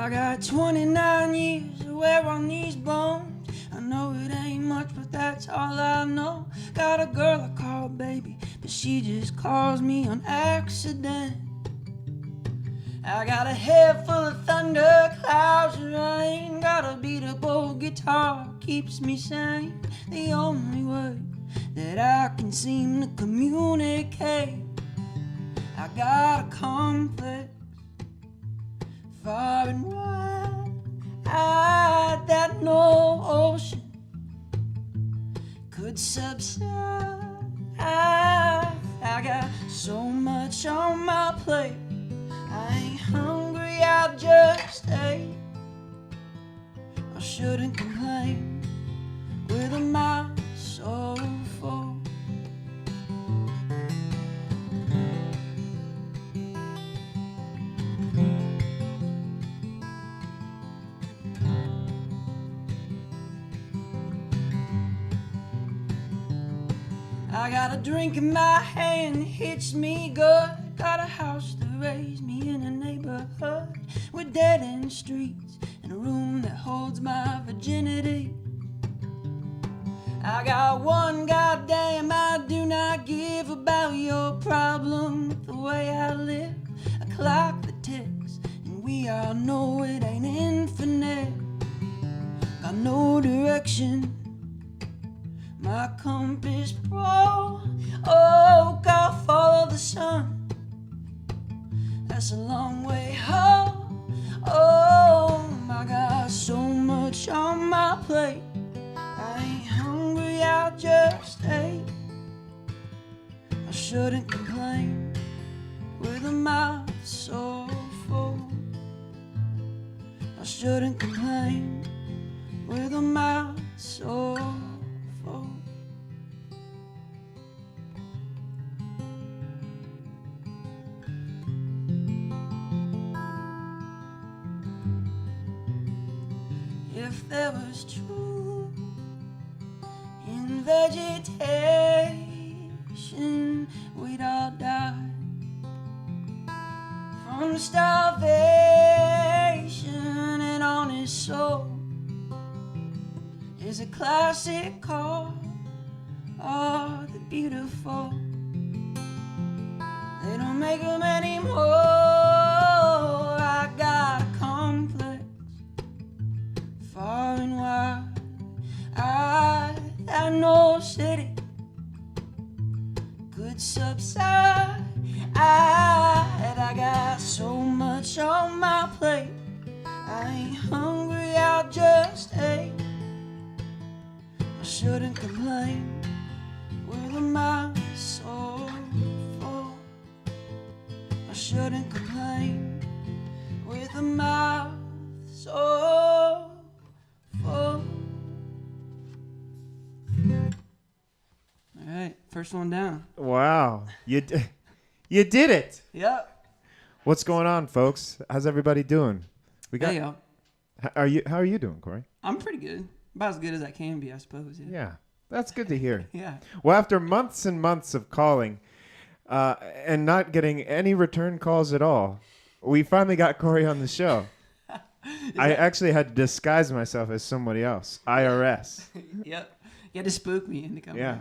I got 29 years to wear on these bones. I know it ain't much, but that's all I know. Got a girl I call baby, but she just calls me on accident. I got a head full of thunder, clouds, and rain. Got a beatable guitar, keeps me sane. The only way that I can seem to communicate. I got a complex, far and wide, that no ocean could subside. I got so much on my plate. I ain't hungry, I just ate. I shouldn't complain with a mouth so full. I got a drink in my hand, hits me good. Got a house to raise me in a neighborhood with dead-end streets and a room that holds my virginity. I got one goddamn I do not give about your problem with the way I live. A clock that ticks and we all know it ain't infinite. Got no direction, my compass broke. Oh, God, follow the sun. That's a long way home. Oh, I got so much on my plate. I ain't hungry, I just ate. I shouldn't complain with a mouth so full. I shouldn't complain with a mouth so full. If there was truth in vegetation, we'd all die from starvation. An honest soul is a classic call. Oh, the beautiful, they don't make them anymore. I got a complex, far and wide, that no city could subside. I got so much on my plate. I ain't hungry, I just ate. I shouldn't complain with a mouth so full. I shouldn't complain with a mouth so full. All right, first one down. Wow, you did it. Yep. What's going on, folks? How's everybody doing? Hey, y'all. How are you doing, Corey? I'm pretty good. About as good as I can be, I suppose. Yeah, that's good to hear. Yeah. Well, after months and months of calling and not getting any return calls at all, we finally got Corey on the show. I actually had to disguise myself as somebody else. IRS. Yep. You had to spook me into coming. Yeah.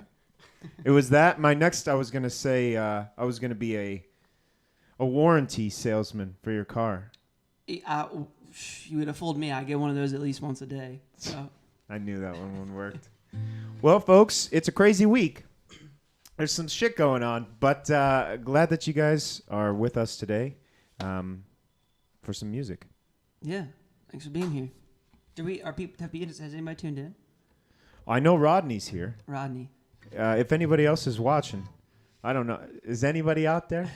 It was that. I was going to say I was going to be a warranty salesman for your car. You would have fooled me. I get one of those at least once a day. So. I knew that one worked. Well, folks, it's a crazy week. There's some shit going on, but glad that you guys are with us today for some music. Yeah, thanks for being here. Has anybody tuned in? I know Rodney's here. Rodney. If anybody else is watching, I don't know. Is anybody out there?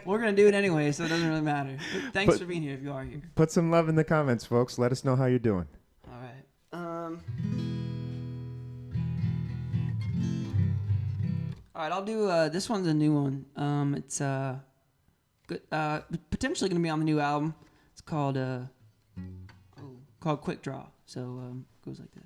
We're going to do it anyway, so it doesn't really matter. Thanks for being here if you are here. Put some love in the comments, folks. Let us know how you're doing. All right. All right, I'll do this one's a new one. It's good, potentially going to be on the new album. It's called Quick Draw. So it goes like this.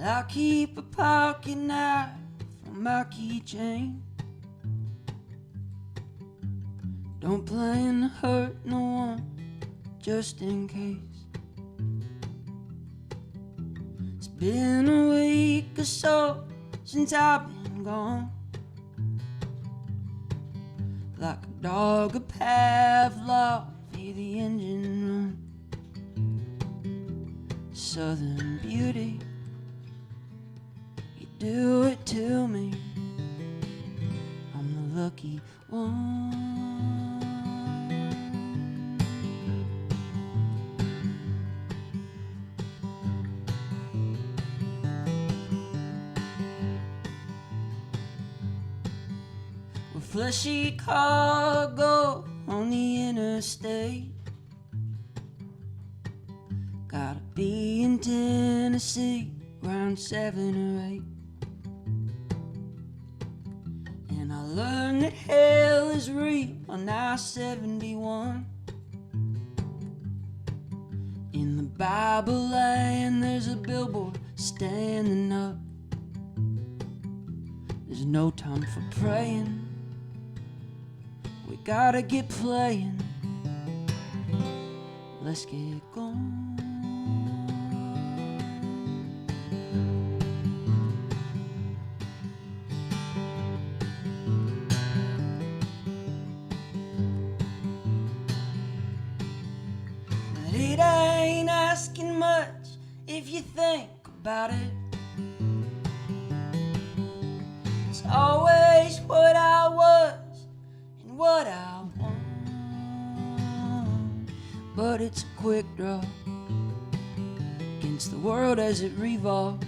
I keep a pocket knife on my keychain. Don't plan to hurt no one, just in case. It's been a week or so since I've been gone. Like a dog of Pavlov, hear the engine run. Southern beauty, you do it to me. I'm the lucky one. We're fleshy cargo on the interstate. Gotta be in Tennessee around 7 or 8. And I learned that hell is real on I-71. In the Bible land there's a billboard standing up. There's no time for praying, we gotta get playing. Let's get going. But it ain't asking much if you think about it. It's always what I was and what I want. But it's a quick draw against the world as it revolves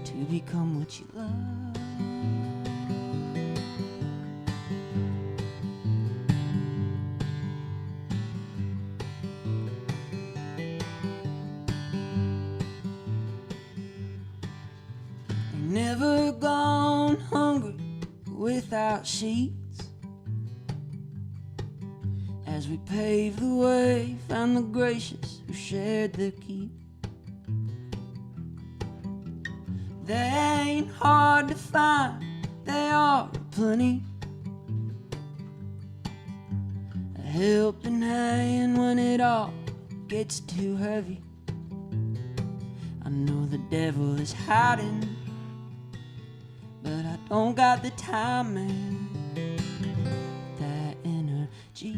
to become what you love. Ain't never gone hungry without sheets. As we pave the way, found the gracious who shared their keep. They ain't hard to find, they are plenty. A helping hand when it all gets too heavy. I know the devil is hiding, but I don't got the time, man. That energy.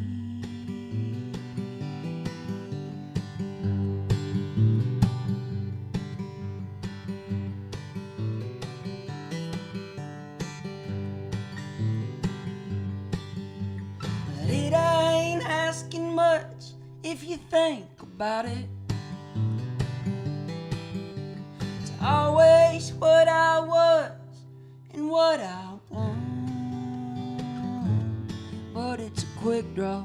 But it ain't asking much if you think about it. It's always what I was and what I want. But it's a quick draw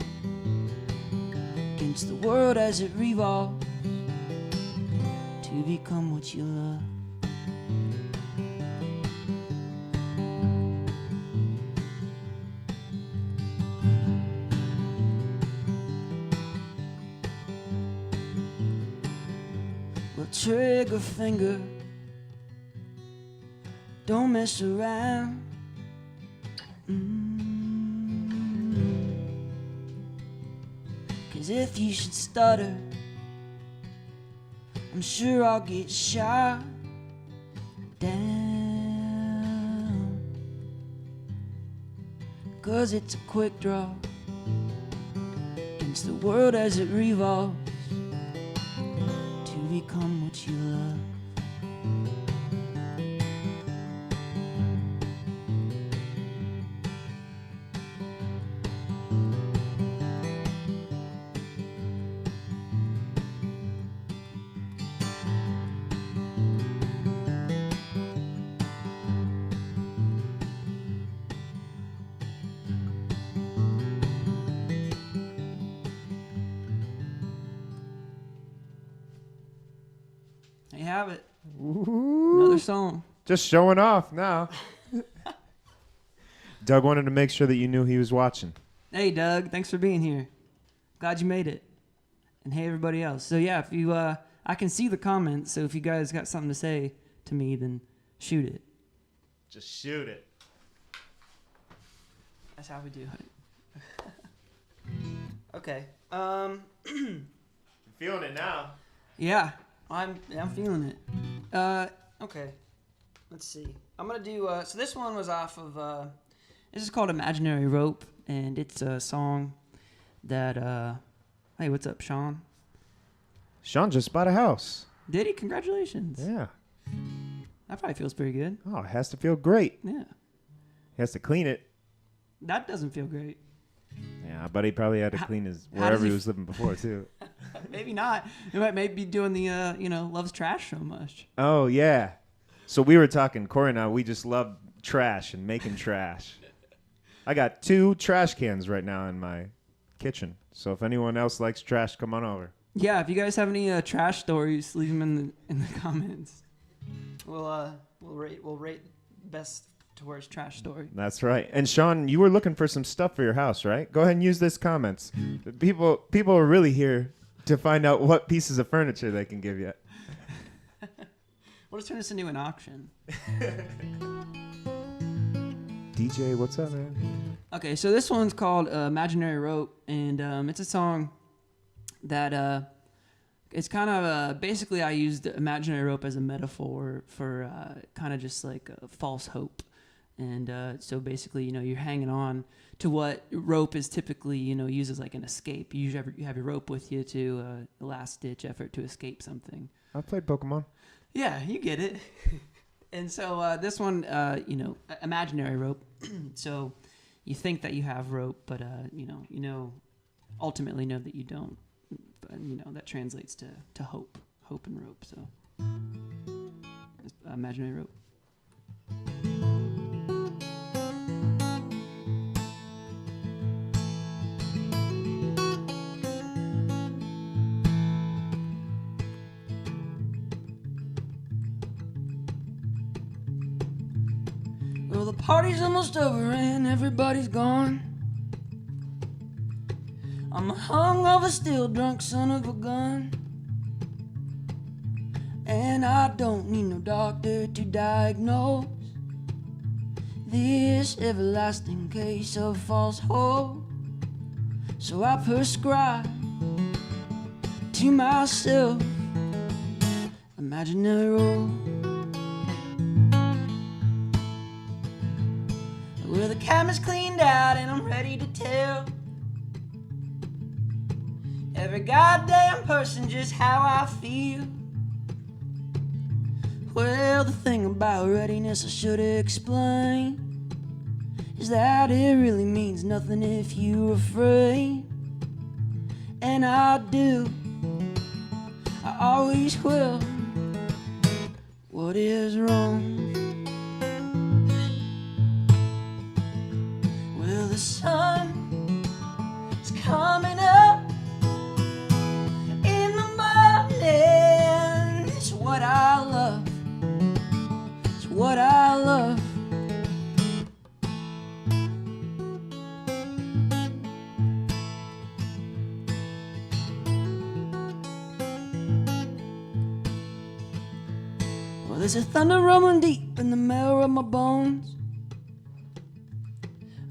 against the world as it revolves to become what you love. Well, trigger finger, don't mess around. Cause if you should stutter, I'm sure I'll get shot down. Cause it's a quick draw against the world as it revolves to become what you love. There you have it. Ooh. Another song. Just showing off now. Doug wanted to make sure that you knew he was watching. Hey, Doug. Thanks for being here. Glad you made it. And hey, everybody else. So, yeah, if you I can see the comments, so if you guys got something to say to me, then shoot it. Just shoot it. That's how we do it. Okay. Feeling it now. Yeah, I'm feeling it. Okay. Let's see. I'm gonna do. So this one was off of. This is called "Imaginary Rope," and it's a song that. Hey, what's up, Sean? Sean just bought a house. Did he? Congratulations. Yeah. That probably feels pretty good. Oh, it has to feel great. Yeah. He has to clean it. That doesn't feel great. Yeah, but he probably had to clean his how wherever does he he was living before too. Maybe not. He might maybe be doing the loves trash so much. Oh yeah. So we were talking, Corey and I. We just love trash and making trash. I got 2 trash cans right now in my kitchen. So if anyone else likes trash, come on over. Yeah, if you guys have any trash stories, leave them in the comments. We'll rate best to worst trash story. That's right. And Sean, you were looking for some stuff for your house, right? Go ahead and use this comments. People are really here to find out what pieces of furniture they can give you. We'll just turn this into an auction. DJ, what's up, man? Okay, so this one's called Imaginary Rope, and it's a song that it's kind of basically I used imaginary rope as a metaphor for kind of just like a false hope. And so basically, you're hanging on to what rope is typically, used as like an escape. You have your rope with you to a last-ditch effort to escape something. I played Pokemon. Yeah, you get it. And so this one, imaginary rope. So you think that you have rope, but ultimately know that you don't. But, that translates to hope and rope. So imaginary rope. Well, the party's almost over and everybody's gone. I'm a hungover, still drunk son of a gun. And I don't need no doctor to diagnose this everlasting case of false hope. So I prescribe to myself imaginary rope. Well, the camera's cleaned out and I'm ready to tell every goddamn person just how I feel. Well, the thing about readiness I should explain is that it really means nothing if you're afraid. And I do, I always will. What is wrong? Well, the sun is coming up in the morning. It's what I love. It's what I love. Well, there's a thunder rumbling deep in the marrow of my bones.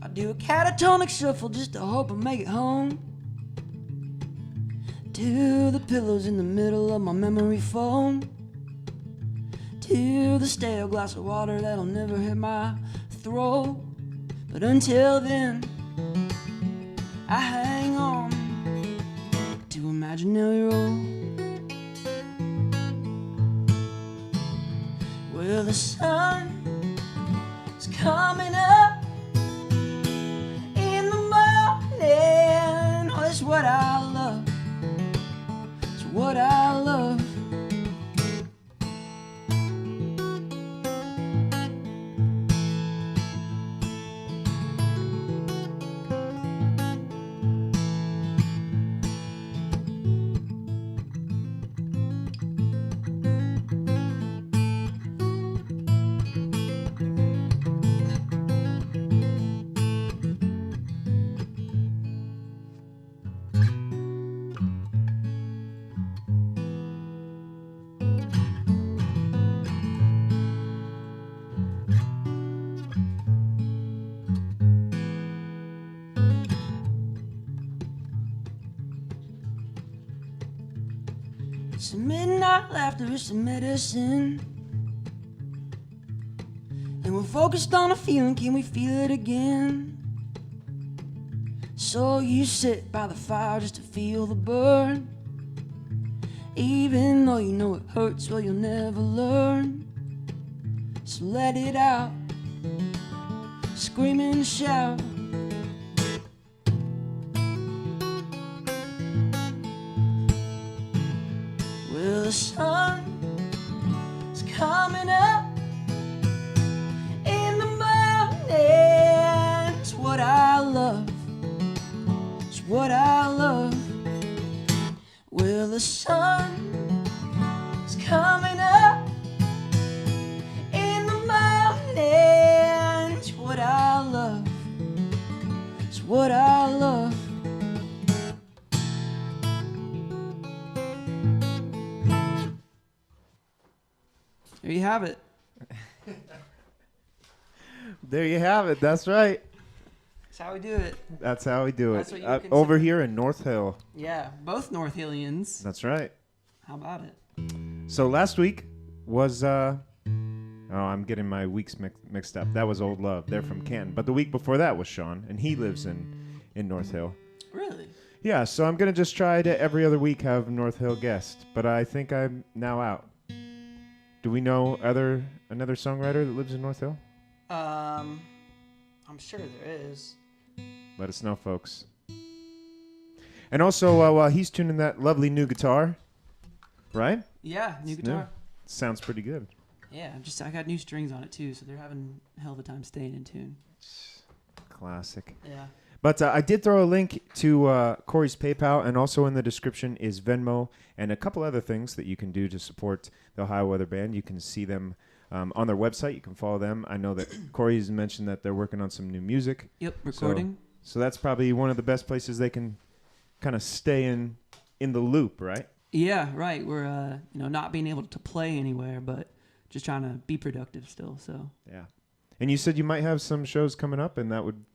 I do a catatonic shuffle just to hope I make it home to the pillows in the middle of my memory foam, to the stale glass of water that'll never hit my throat. But until then, I hang on to imaginary rope. Well, the sun is coming up in the morning. Oh, it's what I love. It's what I love. Some midnight laughter is some medicine. And we're focused on a feeling, can we feel it again? So you sit by the fire just to feel the burn. Even though you know it hurts, well, you'll never learn. So let it out, scream and shout. Well, the sun is coming up in the morning. It's what I love, it's what I love. Well, the sun is coming up in the morning. It's what I love, it's what I love. There you have it. There you have it. That's right. That's how we do it. That's how we do That's it. what you consider- Over here in North Hill. Yeah, both North Hillians. That's right. How about it? So last week was I'm getting my weeks mixed up. That was Old Love. They're from Canton. But the week before that was Sean, and he lives in North Hill. Really? Yeah, so I'm gonna just try to every other week have North Hill guest. But I think I'm now out. Do we know another songwriter that lives in North Hill? I'm sure there is. Let us know, folks. And also, while he's tuning that lovely new guitar, right? Yeah, new It's guitar. Sounds pretty good. Yeah, I got new strings on it too, so they're having a hell of a time staying in tune. Classic. Yeah. But I did throw a link to Corey's PayPal, and also in the description is Venmo and a couple other things that you can do to support the Ohio Weather Band. You can see them on their website. You can follow them. I know that Corey's mentioned that they're working on some new music. Yep, recording. So that's probably one of the best places they can kind of stay in the loop, right? Yeah, right. We're not being able to play anywhere, but just trying to be productive still. So. Yeah. And you said you might have some shows coming up, and that would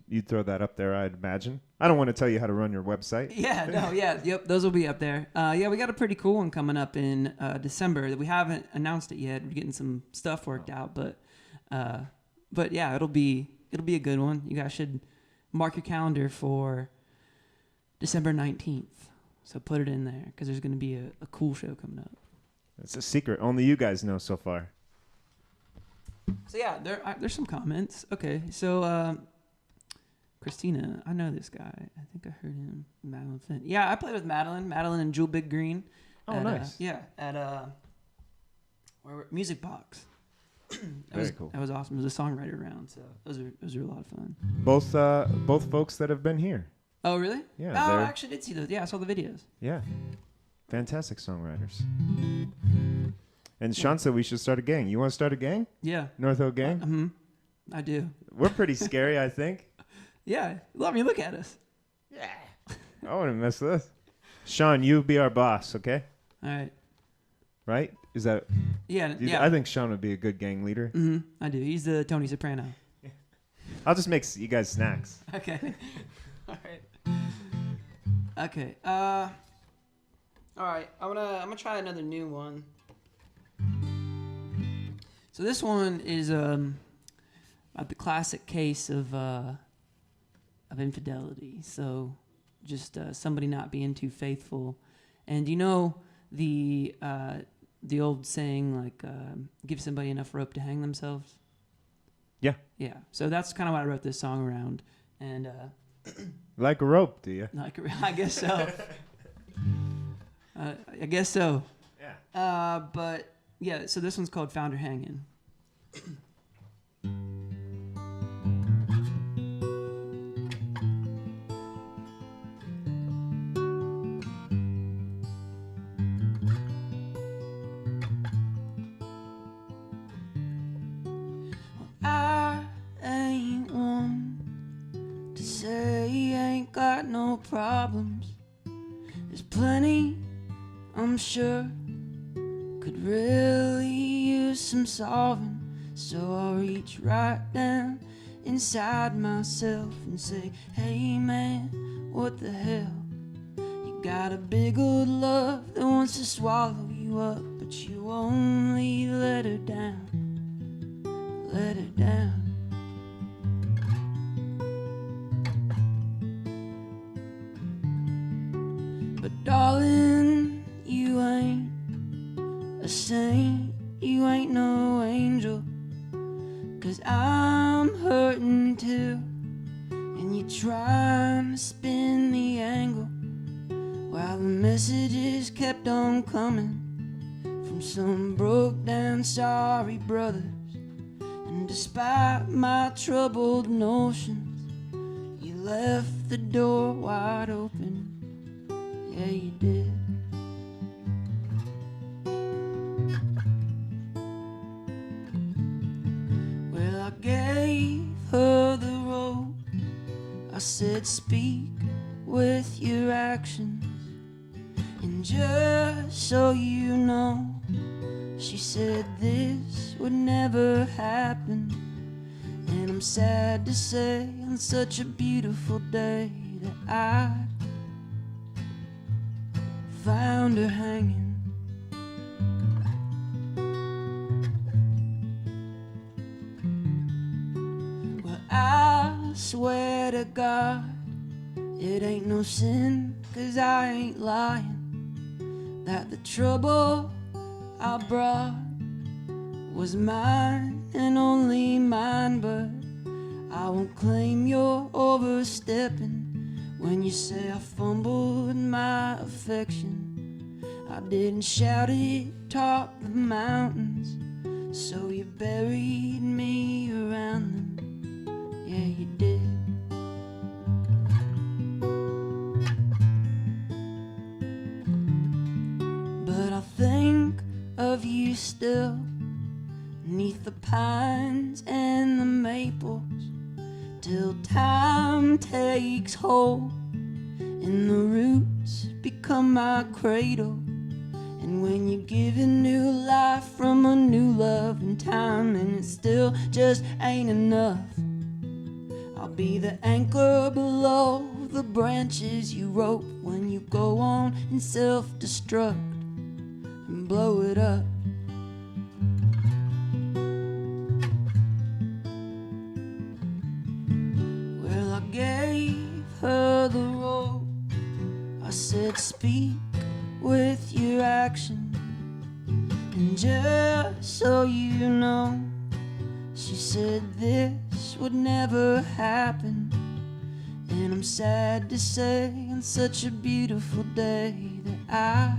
you'd throw that up there, I'd imagine. I don't want to tell you how to run your website. Yeah, no, yeah, yep, those will be up there. Yeah, we got a pretty cool one coming up in December that we haven't announced it yet. We're getting some stuff worked out, but yeah, it'll be a good one. You guys should mark your calendar for December 19th. So put it in there because there's going to be a cool show coming up. It's a secret. Only you guys know so far. So yeah, there's some comments. Okay, so Christina, I know this guy. I think I heard him. Madeline Finn. Yeah, I played with Madeline and Jewel Big Green. Oh, nice. At Music Box. Very cool. That was awesome. It was a songwriter round, so it was a lot of fun. Both folks that have been here. Oh, really? Yeah. Oh, I actually did see those. Yeah, I saw the videos. Yeah. Fantastic songwriters. And Sean said we should start a gang. You want to start a gang? Yeah. North Hill gang? Mm-hmm. I do. We're pretty scary, I think. Yeah. Let me look at us. Yeah. I wouldn't mess with us. Sean, you be our boss, okay? All right. Right? Is that... Yeah. Yeah. I think Sean would be a good gang leader. Mm-hmm. I do. He's the Tony Soprano. I'll just make you guys snacks. Okay. All right. Okay. All right. I'm gonna try another new one. So this one is about the classic case of infidelity. So just somebody not being too faithful, and you know the old saying like give somebody enough rope to hang themselves. Yeah. Yeah. So that's kind of what I wrote this song around, and. Like a rope, do you? Like, I guess so. I guess so. Yeah. But yeah, so this one's called Found Her Hanging. I ain't one to say ain't got no problems. There's plenty, I'm sure, could really use some solving. So I'll reach right down inside myself and say, hey man, what the hell? You got a big old love that wants to swallow you up, but you only let her down, let her down. But darling, you ain't a saint, you ain't no angel, 'cause I'm hurting too, and you're trying to spin the angle, while the messages kept on coming from some broke down sorry brothers. And despite my troubled notions, you left the door wide open. Yeah, you did. Well, I gave her the rope. I said, speak with your actions. And just so you know, she said this would never happen. And I'm sad to say, on such a beautiful day, that I found her hanging. Well, I swear to God, it ain't no sin, 'cause I ain't lying, that the trouble I brought was mine and only mine. But I won't claim you're overstepping when you say I fumbled my affection. I didn't shout it top the mountains, so you buried me around them. Yeah, you did. But I think of you still, 'neath the pines and the maples, till time takes hold and the roots become my cradle. And when you give a new life from a new love in time, and it still just ain't enough, I'll be the anchor below the branches you rope when you go on and self-destruct and blow it up. Well, I gave her the rope. I said, speak with your action. And just so you know, she said this would never happen. And I'm sad to say, on such a beautiful day, that I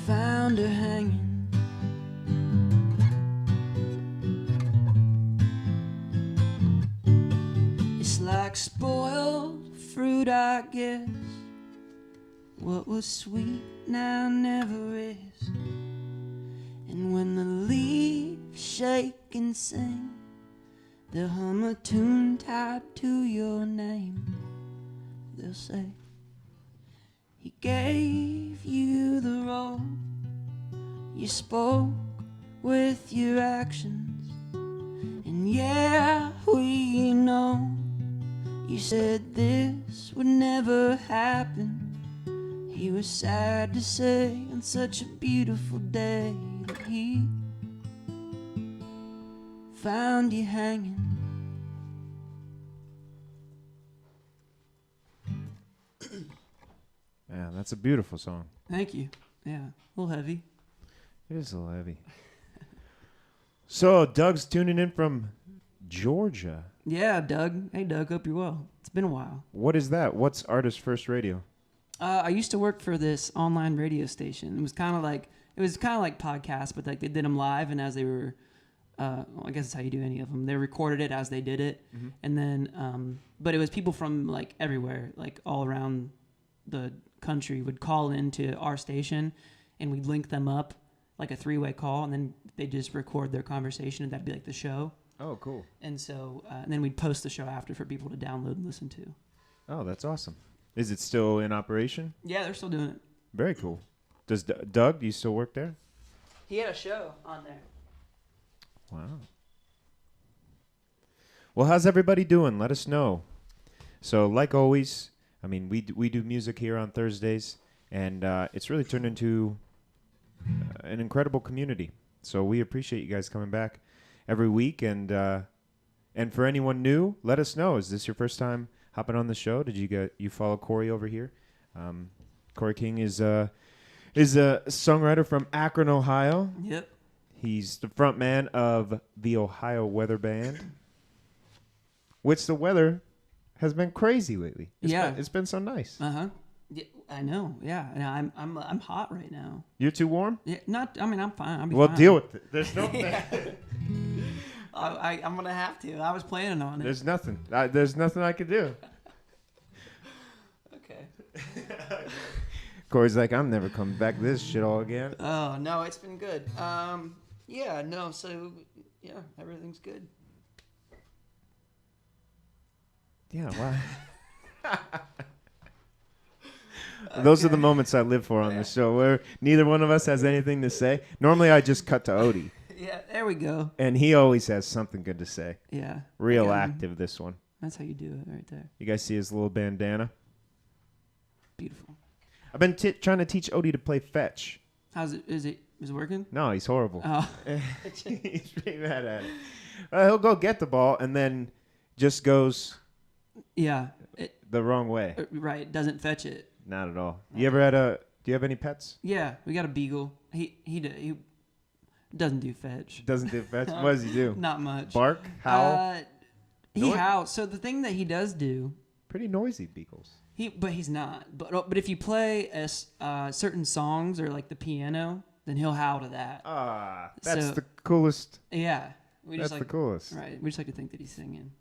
found her hanging. It's like spoiled fruit, I guess. What was sweet now never is. And when the leaves shake and sing, they'll hum a tune tied to your name. They'll say, he gave you the rope. You spoke with your actions. And yeah, we know you said this would never happen. He was sad to say, on such a beautiful day, that he found you hanging. Yeah, that's a beautiful song. Thank you. Yeah, a little heavy. It is a little heavy. So, Doug's tuning in from Georgia. Yeah, Doug. Hey, Doug, hope you're well. It's been a while. What is that? What's Artist First Radio? I used to work for this online radio station. It was kind of like podcasts, but like they did them live, and as they were, well, I guess that's how you do any of them. They recorded it as they did it, and then, but it was people from like everywhere, like all around the country would call into our station, and we'd link them up like a 3-way call, and then they just record their conversation, and that'd be like the show. Oh, cool. And so, and then we'd post the show after for people to download and listen to. Oh, that's awesome. Is it still in operation? Yeah, they're still doing it. Very cool. Does Doug, do you still work there? He had a show on there. Wow. Well, how's everybody doing? Let us know. So, like always, I mean, we do music here on Thursdays, and it's really turned into an incredible community. So we appreciate you guys coming back every week. And for anyone new, let us know. Is this your first time hopping on the show? Did you follow Corey over here? Corey King is a songwriter from Akron, Ohio. Yep. He's the front man of the Ohio Weather Band, which the weather has been crazy lately. It's been so nice. Yeah, I know. Yeah, and I'm hot right now. You're too warm? Yeah, not. I mean, I'm fine. Well, fine. deal with it. There's no. I'm gonna have to. I was planning on it. There's nothing. There's nothing I could do. Okay. Corey's like, I'm never coming back to this shit all again. Oh no, it's been good. Yeah, no. So yeah, everything's good. Yeah. Why? Those are the moments I live for on the show, where neither one of us has anything to say. Normally, I just cut to Odie. Yeah, there we go. And he always has something good to say. Yeah. Real active, this one. That's how you do it right there. You guys see his little bandana? Beautiful. I've been trying to teach Odie to play fetch. How's it? Is it working? No, he's horrible. Oh. He's pretty mad at it. He'll go get the ball and then just goes Yeah. the wrong way. Right. Doesn't fetch it. Not at all. You ever had do you have any pets? Yeah, we got a beagle. He doesn't do fetch. Doesn't do fetch? What does he do? Not much. Bark? Howl? He howls. So the thing that he does do. Pretty noisy beagles. But he's not. But if you play certain songs or like the piano, then he'll howl to that. That's the coolest. Yeah. That's the coolest. Right. We just like to think that he's singing.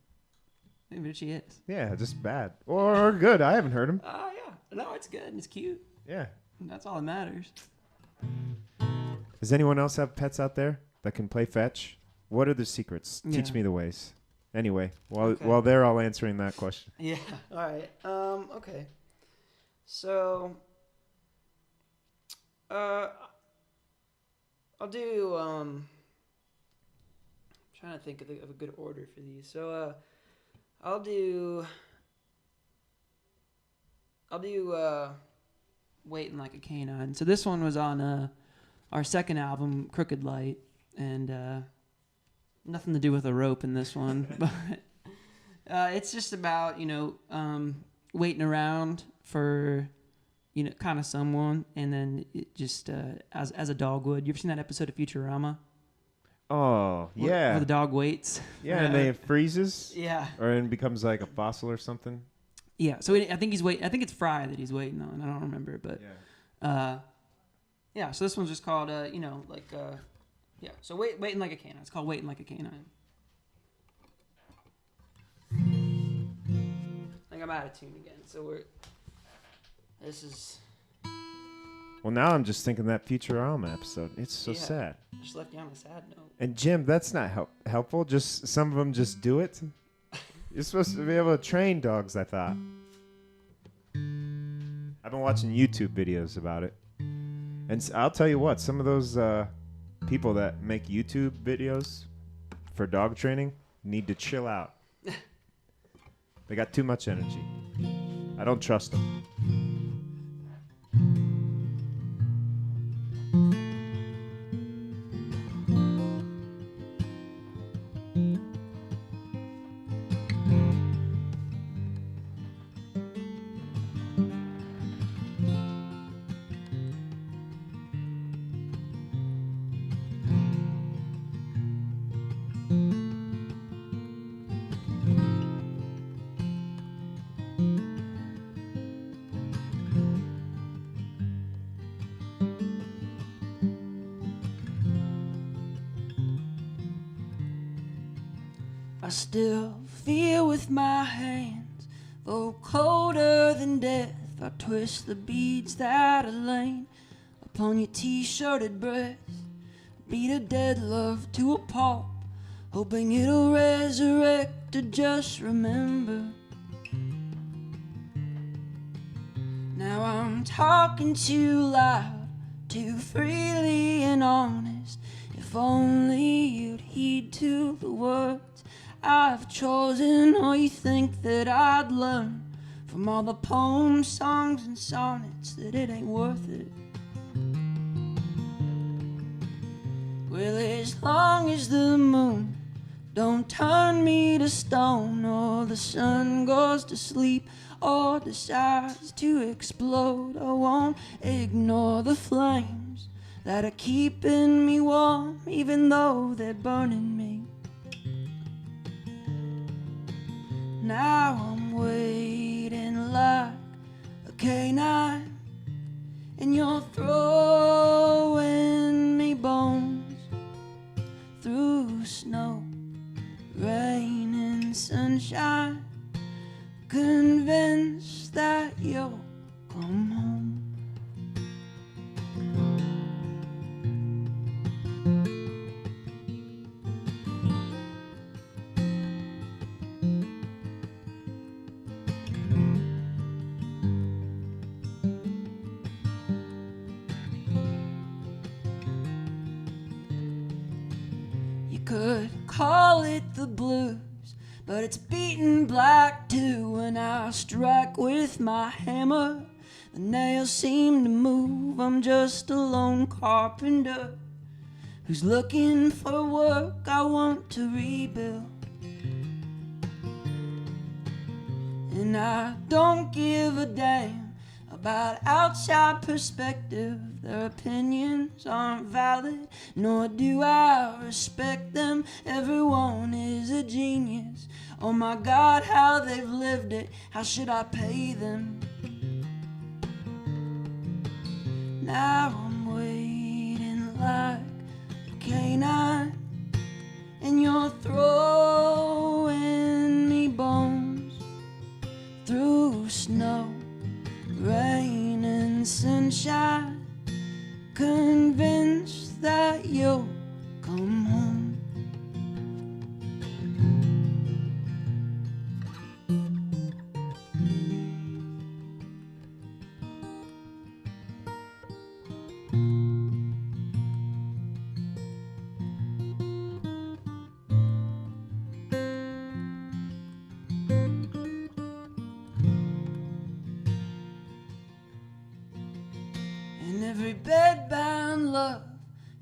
Maybe she is. Yeah, just bad. Or good. I haven't heard him. Oh, yeah. No, it's good. It's cute. Yeah. That's all that matters. Does anyone else have pets out there that can play fetch? What are the secrets? Yeah. Teach me the ways. Anyway, while they're all answering that question. Yeah. All right. Okay. So, I'll do. I'm trying to think of a good order for these. So, I'll do. Waiting Like a Canine. So this one was on our second album, Crooked Light, and nothing to do with a rope in this one, but it's just about waiting around for kind of someone, and then it just as a dog would. You ever seen that episode of Futurama? Oh yeah, where the dog waits. Yeah, and then it freezes. Yeah, or it becomes like a fossil or something. Yeah, so I think he's waiting. I think it's Fry that he's waiting on. I don't remember, but yeah. So this one's just called So waiting like a canine. It's called Waiting Like a Canine. I think I'm out of tune again. So this is. Well, now I'm just thinking that Futurama episode. It's so sad. Just left you on a sad note. And Jim, that's not helpful. Just some of them just do it. You're supposed to be able to train dogs, I thought. I've been watching YouTube videos about it. And I'll tell you what, some of those people that make YouTube videos for dog training need to chill out. They got too much energy. I don't trust them. I still feel with my hands, though colder than death, I twist the beads that are lain upon your t-shirted breast. Beat a dead love to a pulp, hoping it'll resurrect or just remember. Now I'm talking too loud, too freely and honest. If only you'd heed to the words I've chosen, or you think that I'd learn from all the poems, songs, and sonnets that it ain't worth it. Well, as long as the moon don't turn me to stone, or the sun goes to sleep, or decides to explode, I won't ignore the flames that are keeping me warm, even though they're burning me. Now I'm waiting like a canine, and you're throwing me bones through snow, rain, and sunshine, convinced that you'll come home. Could call it the blues, but it's beaten black too. When I strike with my hammer, the nails seem to move. I'm just a lone carpenter who's looking for work I want to rebuild. And I don't give a damn about outside perspective. Their opinions aren't valid, nor do I respect them. Everyone is a genius. Oh my God, how they've lived it. How should I pay them? Now I'm waiting like a canine, and you're throwing me bones through snow, rain, and sunshine, convinced that you'll come home. In every bedbound love,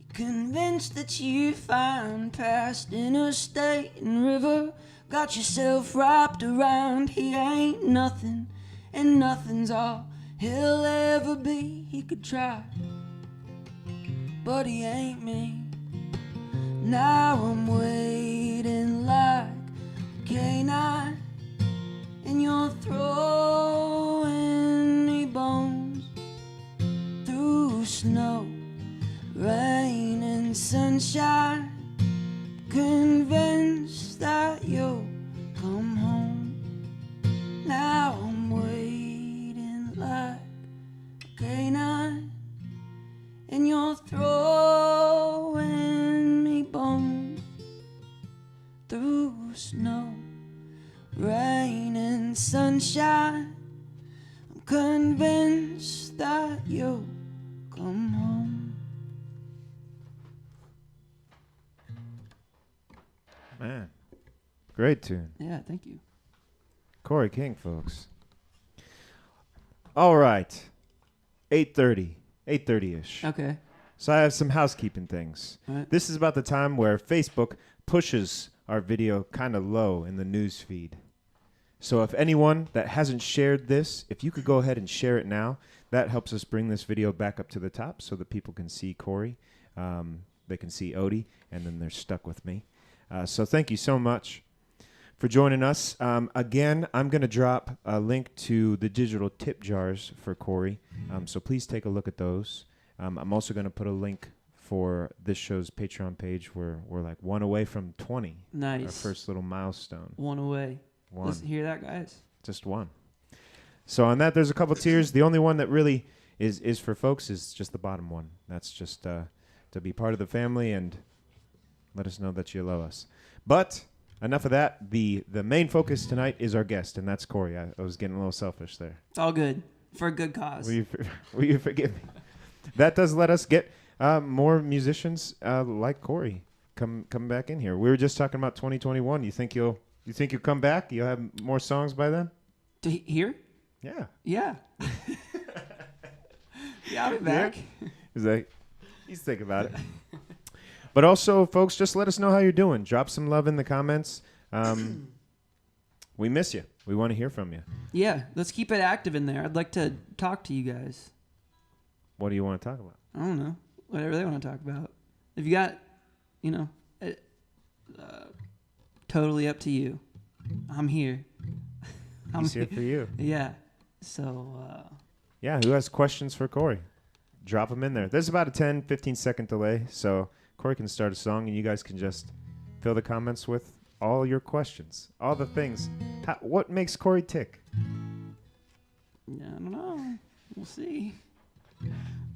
you're convinced that you find past interstate and river, got yourself wrapped around. He ain't nothing, and nothing's all he'll ever be. He could try, but he ain't me. Now I'm waiting like a canine, and you're throwing me bones through snow, rain, and sunshine, convinced that you'll come home. Now I'm waiting like a canine, and you're throwing me bones through snow, rain, and sunshine. I'm convinced that you'll come home. Man, great tune. Yeah, thank you. Corey King, folks. All right, 8:30-ish. Okay. So I have some housekeeping things. All right. This is about the time where Facebook pushes our video kind of low in the news feed. So if anyone that hasn't shared this, if you could go ahead and share it now, that helps us bring this video back up to the top so that people can see Corey, they can see Odie, and then they're stuck with me. So thank you so much for joining us. Again, I'm going to drop a link to the digital tip jars for Corey, so please take a look at those. I'm also going to put a link for this show's Patreon page where we're like one away from 20. Nice. Our first little milestone. One away. One. Listen, hear that, guys? Just one. So on that, there's a couple tiers. The only one that really is for folks is just the bottom one. That's just to be part of the family and let us know that you love us. But enough of that. The main focus tonight is our guest, and that's Corey. I was getting a little selfish there. It's all good. For a good cause. Will you forgive me? That does let us get more musicians like Corey come back in here. We were just talking about 2021. You think you'll come back? You'll have more songs by then? To hear? Yeah. Yeah. Yeah, I'll be back. He's like, he's thinking about it. But also, folks, just let us know how you're doing. Drop some love in the comments. We miss you. We want to hear from you. Yeah, let's keep it active in there. I'd like to talk to you guys. What do you want to talk about? I don't know. Whatever they want to talk about. If you got, totally up to you. I'm here. He's here for you. Yeah. So, Yeah, who has questions for Corey? Drop them in there. There's about a 10, 15-second delay, so Corey can start a song, and you guys can just fill the comments with all your questions, all the things. What makes Corey tick? yeah, I don't know. We'll see.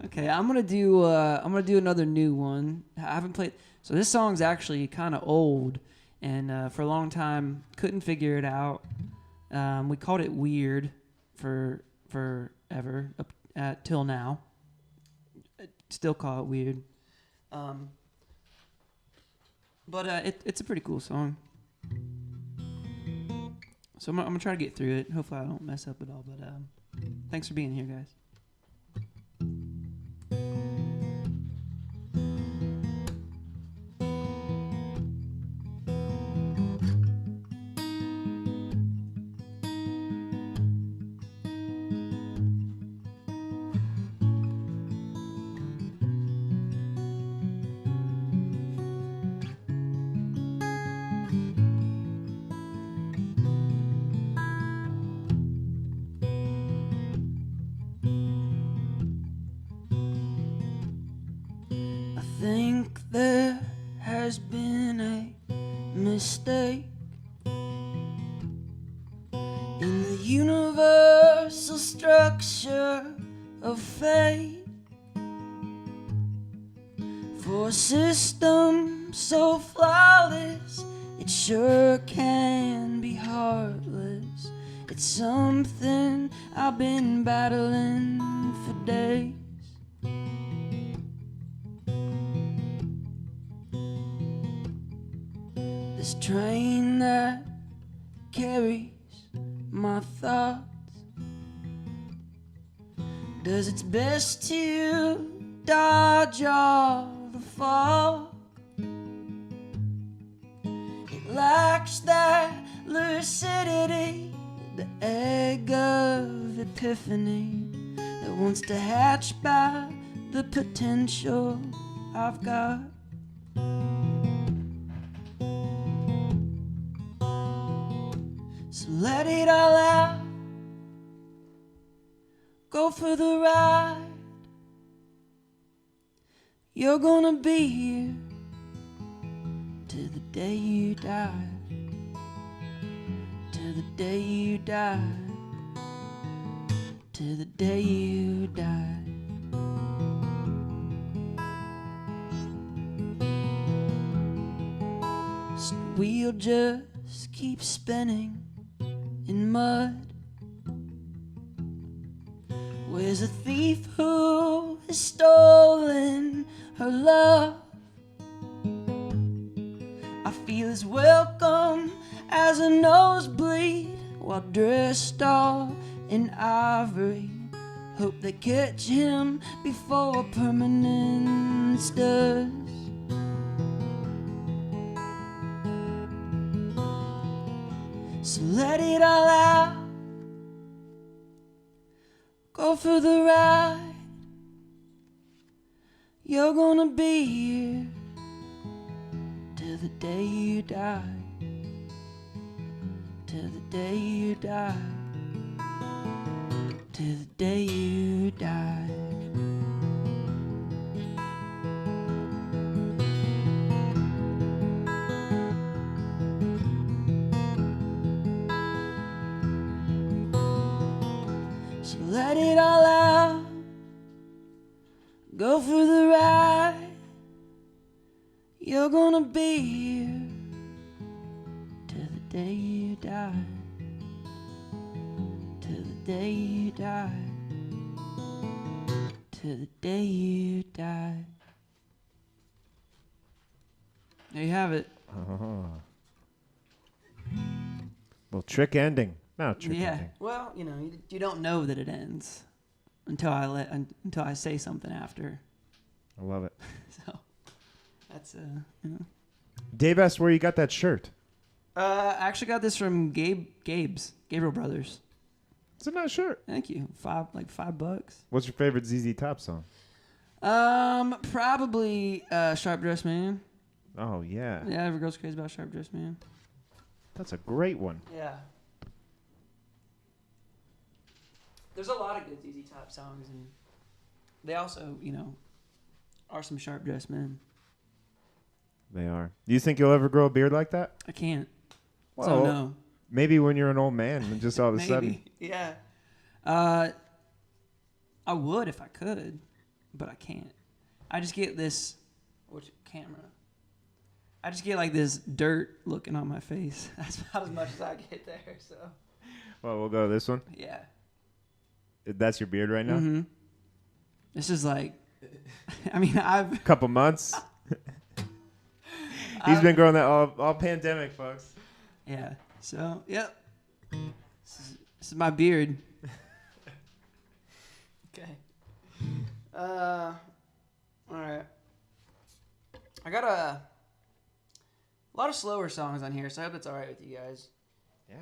Okay, I'm gonna do another new one. I haven't played. So this song's actually kind of old, and for a long time couldn't figure it out. We called it Weird for forever up till now. Still call it Weird. But it's a pretty cool song. So I'm gonna try to get through it. Hopefully I don't mess up at all. But thanks for being here, guys. I think there has been a mistake in the universal structure of fate. For a system so flawless, it sure can be heartless. It's something I've been battling for days. This train that carries my thoughts does its best to dodge all the fog. It lacks that lucidity, the egg of epiphany that wants to hatch by the potential I've got. So let it all out, go for the ride. You're gonna be here till the day you die, till the day you die, till the day you die. So the wheel just keeps spinning in mud. Where's a thief who has stolen her love? I feel as welcome as a nosebleed while dressed all in ivory. Hope they catch him before permanence does. So let it all out, go for the ride. You're gonna be here till the day you die, till the day you die, till the day you die. So let it all out, go for the ride. You're gonna be here till the day you die, till the day you die, till the day you die. There you have it. Well, trick ending. No, tricky Yeah. thing. Well, you don't know that it ends until I say something after. I love it. So that's Dave asked where you got that shirt. I actually got this from Gabriel Brothers. It's a nice shirt. Thank you. $5. What's your favorite ZZ Top song? Probably Sharp Dressed Man. Oh, yeah. Yeah, every girl's crazy about Sharp Dressed Man. That's a great one. Yeah. There's a lot of good ZZ Top songs, and they also, are some sharp dressed men. They are. Do you think you'll ever grow a beard like that? I can't. Well, So no. maybe when you're an old man and just all of a sudden. Yeah. I would if I could, but I can't. I just get this, which camera? I just get like this dirt looking on my face. That's about as much as I get there, so. Well, we'll go this one. Yeah. That's your beard right now? Mm-hmm. This is like, I've... Couple months. He's been growing that all pandemic, folks. Yeah. So, yep. This is my beard. Okay. All right. I got a lot of slower songs on here, so I hope it's all right with you guys. Yeah.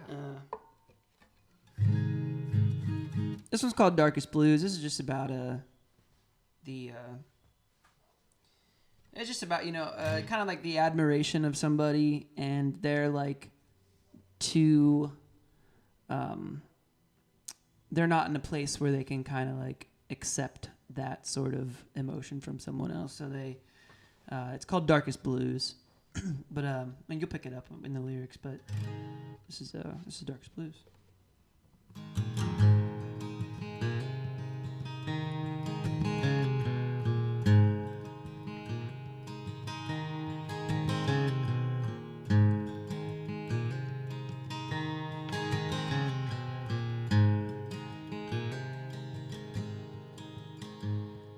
This one's called Darkest Blues. This is just about it's just about kind of like the admiration of somebody, and they're like they're not in a place where they can kind of like accept that sort of emotion from someone else. So they it's called Darkest Blues. But and you'll pick it up in the lyrics, but this is Darkest Blues.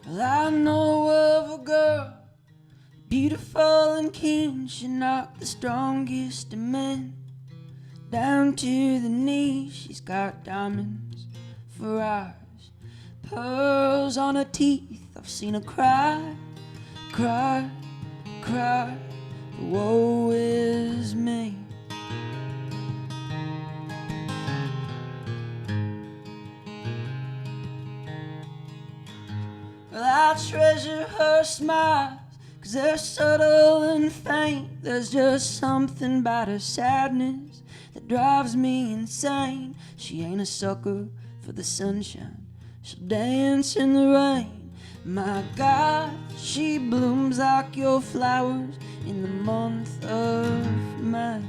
Well, I know of a girl, beautiful and keen. She knocked the strongest of men down to the knees. She's got diamonds for eyes, pearls on her teeth. I've seen her cry, cry, cry. Woe is me. Well, I treasure her smiles, 'cause they're subtle and faint. There's just something about her sadness that drives me insane. She ain't a sucker for the sunshine, she'll dance in the rain. My God, she blooms like your flowers in the month of May.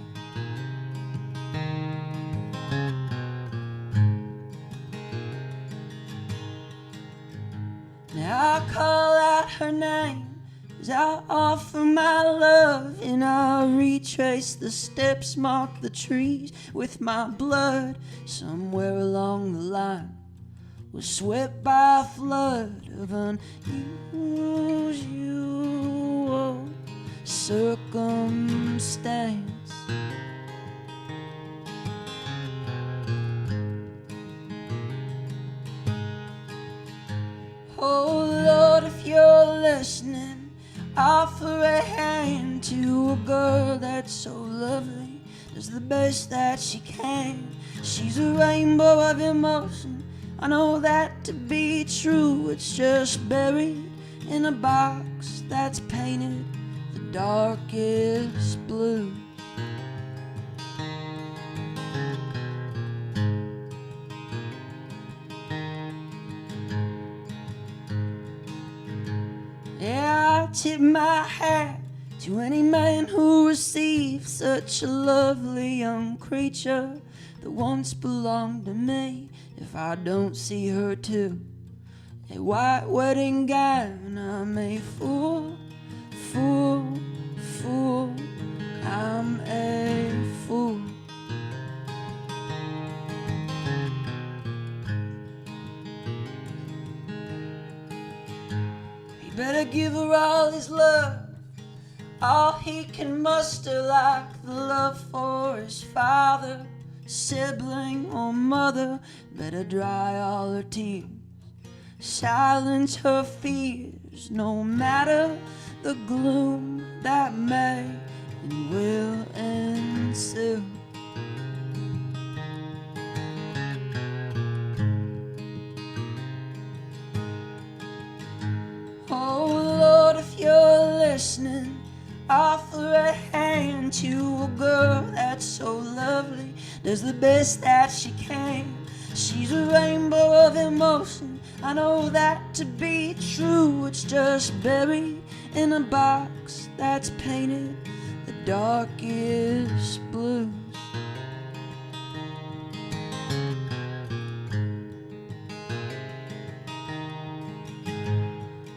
Now I call out her name as I offer my love, and I retrace the steps, mark the trees with my blood. Somewhere along the line was swept by a flood of unusual circumstance. Oh Lord, if you're listening, offer a hand to a girl that's so lovely, does the best that she can. She's a rainbow of emotion, I know that to be true. It's just buried in a box that's painted the darkest blue. Yeah, I tip my hat to any man who receives such a lovely young creature that once belonged to me. If I don't see her too, a white wedding gown, I'm a fool, fool, fool, I'm a fool. He better give her all his love, all he can muster, like the love for his father, sibling or mother, better dry all her tears. Silence her fears, no matter the gloom that may and will ensue. Oh Lord, if you're listening, offer a hand to a girl that's so lovely, does the best that she can. She's a rainbow of emotion, I know that to be true. It's just buried in a box that's painted the darkest blues.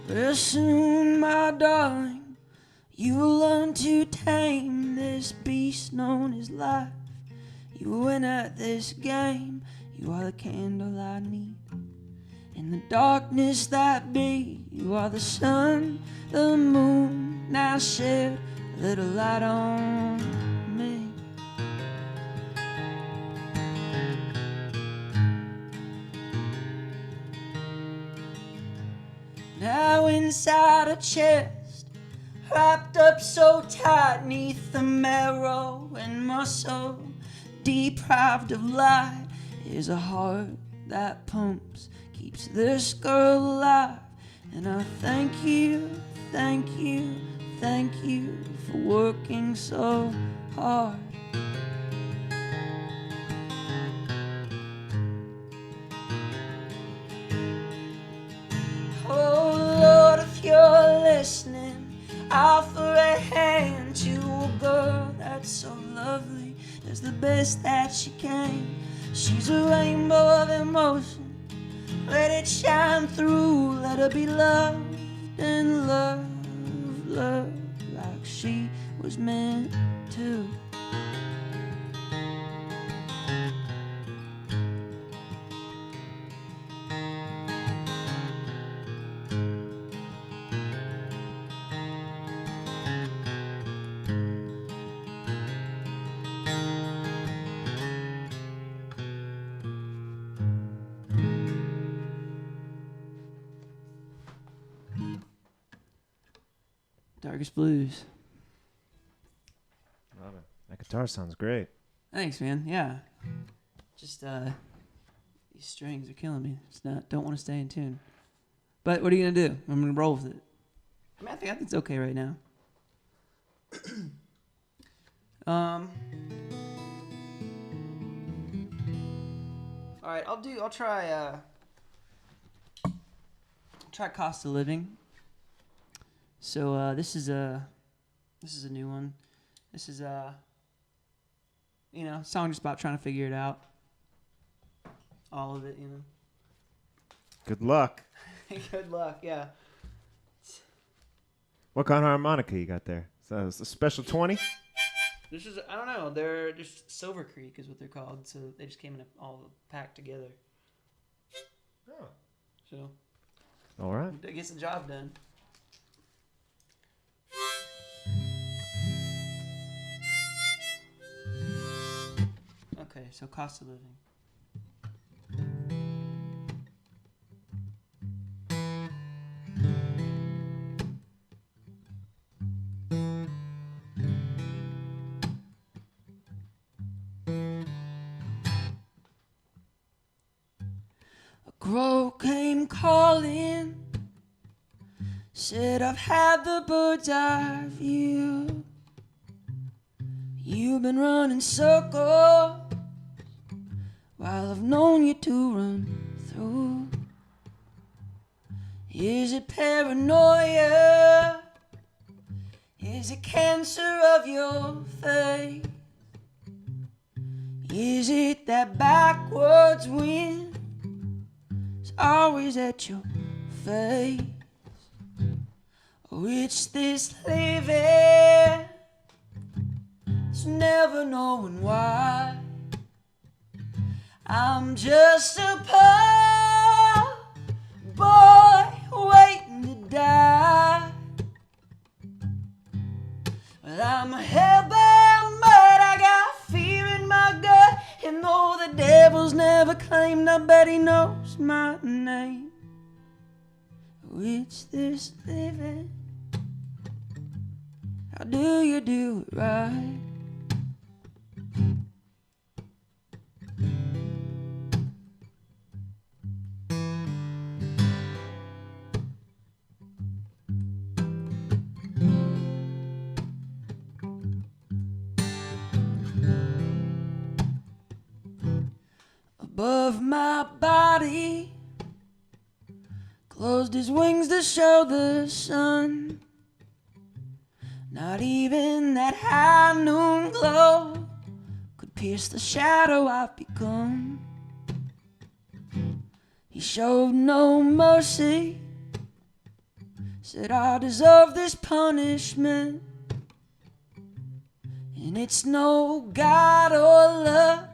But soon, my darling, you'll learn to tame this beast known as life. You win at this game, you are the candle I need. In the darkness that be, you are the sun, the moon. Now shed a little light on me. Now inside a chest, wrapped up so tight neath the marrow and muscle, deprived of light, is a heart that pumps, keeps this girl alive. And I thank you, thank you, thank you for working so hard. Oh Lord, if you're listening, offer a hand to a girl that's so lovely, does the best that she can. She's a rainbow of emotion, let it shine through, let her be loved and loved, loved like she was meant to. Darkest Blues. Love it. That guitar sounds great. Thanks, man. Yeah. Just these strings are killing me. Don't want to stay in tune. But what are you gonna do? I'm gonna roll with it. I think it's okay right now. All right, I'll try Cost of Living. So this is a new one. This is song just about trying to figure it out. All of it, you know. Good luck. Good luck, yeah. What kind of harmonica you got there? So it's a special 20? This is, I don't know, they're just Silver Creek is what they're called. So they just came in all packed together. Oh. So. All right. It gets the job done. Okay, so Cost of Living. A crow came calling, said I've had the bird's eye view. You've been running circles while I've known you to run through. Is it paranoia? Is it cancer of your faith? Is it that backwards wind is always at your face? Or it's this living, it's never knowing why. I'm just a poor boy waiting to die. Well, I'm hellbound, but I got fear in my gut, and claimed, I bet he knows my name. Oh, it's this living. How do you do it right? Above my body, closed his wings to show the sun. Not even that high noon glow could pierce the shadow I've become. He showed no mercy, said I deserve this punishment. And it's no God or luck,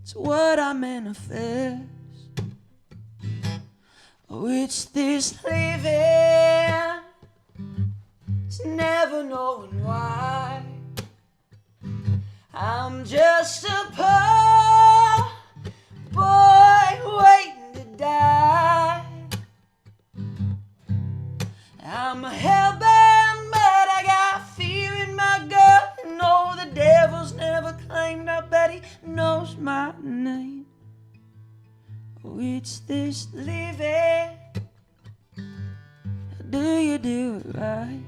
it's what I manifest. Oh, it's this living, it's never knowing why. I'm just a poor boy waiting to die. I'm a hellbound, but I got fear in my gut. No, the devil's never claimed, I bet he knows my name. Oh, it's this living. How do you do it right?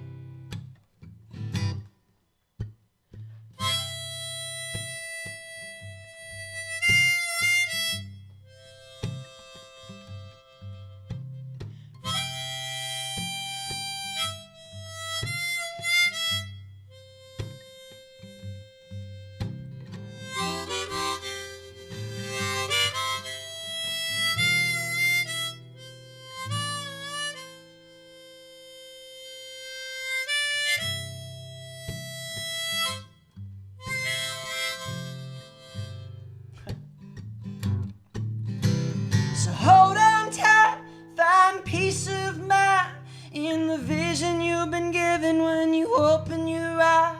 So hold on tight, find peace of mind in the vision you've been given when you open your eyes.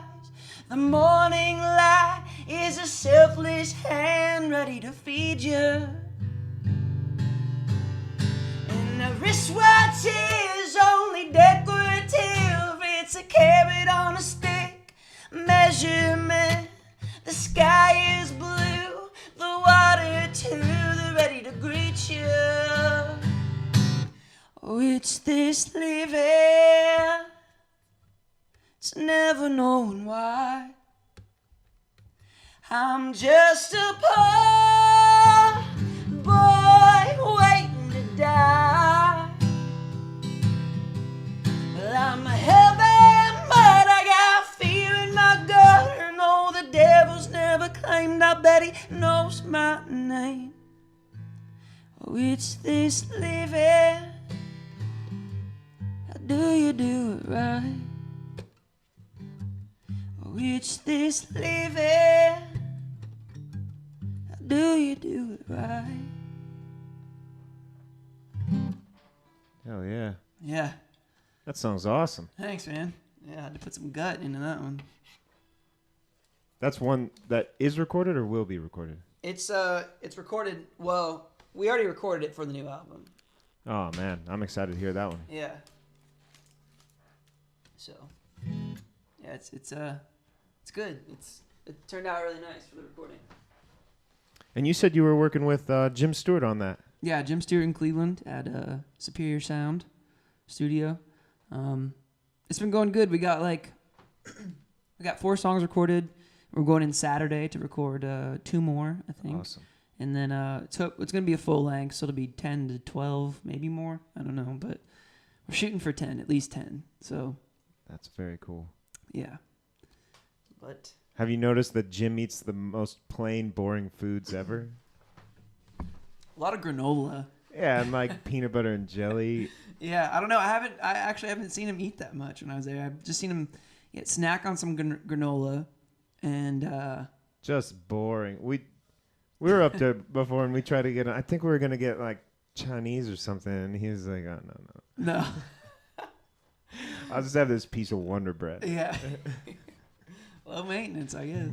The morning light is a selfless hand ready to feed you. And the wristwatch is only decorative, it's a carrot on a stick measurement. The sky is blue, the water too, they're ready to greet you. Oh, it's this living, it's never knowing why. I'm just a poor boy waiting to die. Well, I'm a hellbound, but I got fear in my gut. No, the devil's never claimed, I bet he knows my name. Oh, it's this living. How do you do it right? Oh, it's this living. How do you do it right? Hell yeah. Yeah. That song's awesome. Thanks, man. Yeah, I had to put some gut into that one. That's one that is recorded or will be recorded? It's recorded. Well, we already recorded it for the new album. Oh, man. I'm excited to hear that one. Yeah. So, yeah, it's good. It turned out really nice for the recording. And you said you were working with Jim Stewart on that. Yeah, Jim Stewart in Cleveland at Superior Sound Studio. It's been going good. We got 4 songs recorded. We're going in Saturday to record 2 more, I think. Awesome. And then so it's going to be a full length, so it'll be 10 to 12, maybe more. I don't know, but we're shooting for 10, at least 10. So that's very cool. Yeah. But have you noticed that Jim eats the most plain, boring foods ever? a lot of granola. Yeah, and peanut butter and jelly. Yeah, I don't know. I actually haven't seen him eat that much when I was there. I've just seen him snack on some granola and just boring. We were up there before and we tried to get. I think we were gonna get Chinese or something, and he was like, "Oh no." No. I'll just have this piece of Wonder Bread. Yeah. Low maintenance, I guess.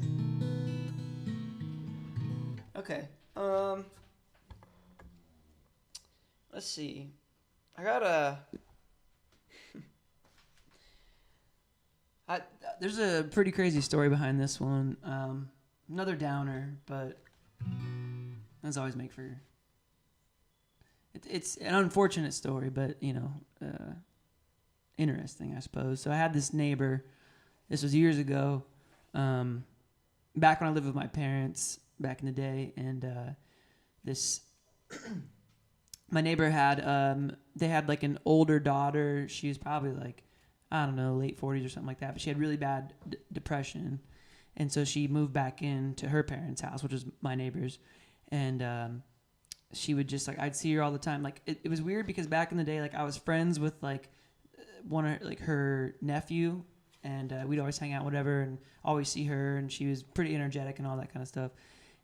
Okay. Let's see. I got a. There's a pretty crazy story behind this one. Another downer, but those always make for. It's an unfortunate story, but interesting, I suppose. So I had this neighbor. This was years ago, back when I lived with my parents back in the day, and this. My neighbor had they had like an older daughter. She was probably like, I don't know, late 40s or something like that. But she had really bad depression, and so she moved back into her parents' house, which was my neighbor's, and she would just like I'd see her all the time. Like it was weird because back in the day, like I was friends with like one of like her nephew, and we'd always hang out, whatever, and always see her, and she was pretty energetic and all that kind of stuff,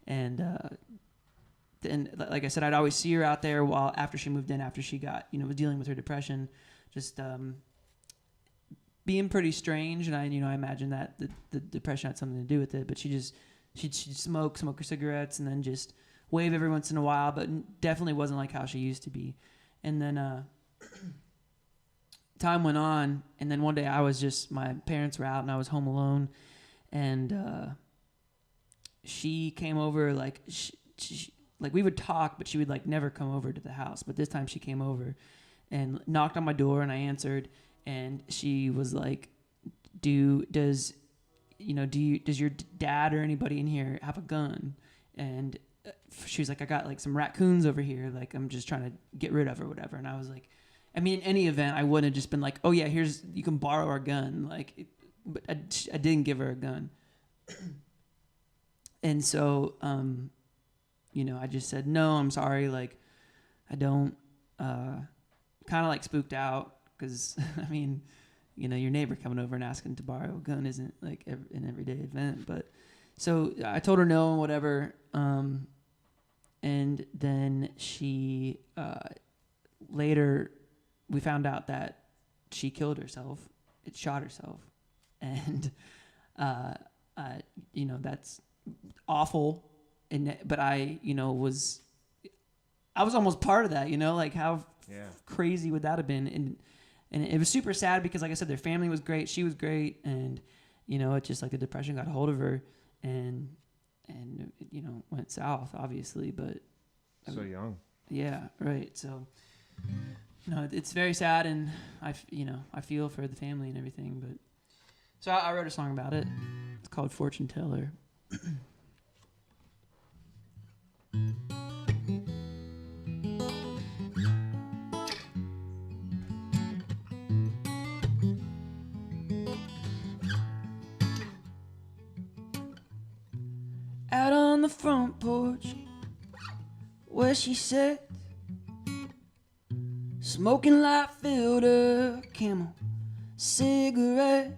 and like I said, I'd always see her out there while after she moved in, after she got, was dealing with her depression, just being pretty strange. And I imagine that the depression had something to do with it. But she'd smoke her cigarettes, and then just wave every once in a while. But definitely wasn't like how she used to be. And then time went on, and then one day my parents were out, and I was home alone, and she came over like like we would talk, but she would like never come over to the house. But this time she came over and knocked on my door, and I answered, and she was like, does your dad or anybody in here have a gun? And she was like, I got like some raccoons over here. Like, I'm just trying to get rid of or whatever. And I was like, I mean, in any event, I wouldn't have just been like, oh yeah, you can borrow our gun. Like, but I didn't give her a gun. And so, I just said, no, I'm sorry. Like, I don't, kind of like spooked out because, I mean, your neighbor coming over and asking to borrow a gun isn't like an everyday event. But so I told her no and whatever. And then she, later we found out that she killed herself. It shot herself. And, that's awful. But I was almost part of that, like how crazy would that have been? And it was super sad because, like I said, their family was great. She was great. And, it just like the depression got a hold of her and went south, obviously. But so young. Yeah, right. So, it's very sad. And I feel for the family and everything. But so I wrote a song about it. It's called Fortune Teller. Out on the front porch where she sat, smoking light filter Camel cigarette.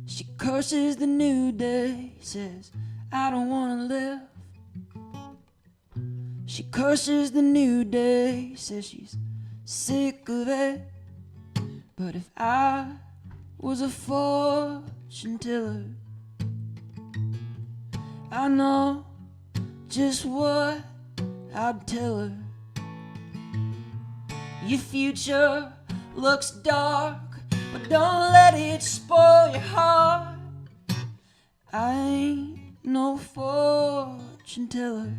She curses the new day, says, I don't wanna live. She curses the new day, says she's sick of it. But if I was a fortune teller, I know just what I'd tell her. Your future looks dark, but don't let it spoil your heart. I ain't no fortune teller.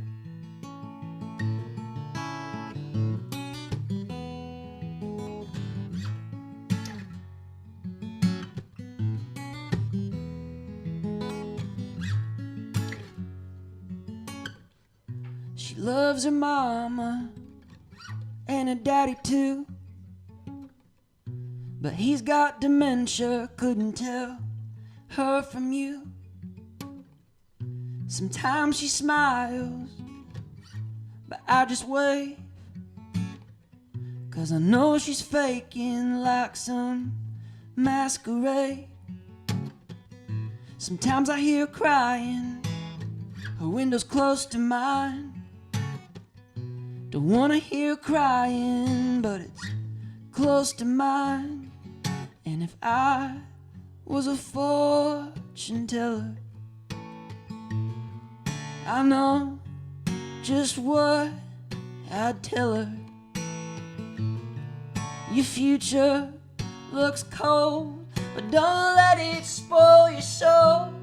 She loves her mama and her daddy too, but he's got dementia, couldn't tell her from you. Sometimes she smiles, but I just wave, 'cause I know she's faking like some masquerade. Sometimes I hear her crying, her window's close to mine. Don't wanna hear her crying, but it's close to mine. And if I was a fortune teller, I know just what I'd tell her. Your future looks cold, but don't let it spoil your soul.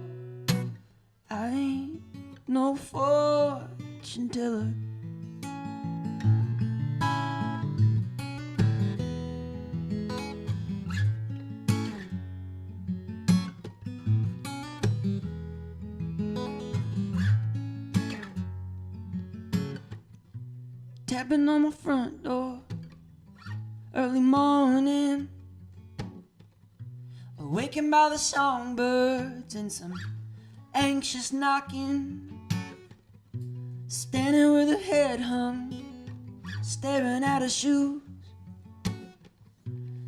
I ain't no fortune teller. Tapping on my front door, early morning, awakened by the songbirds and some anxious knocking. Standing with her head hung, staring at her shoes.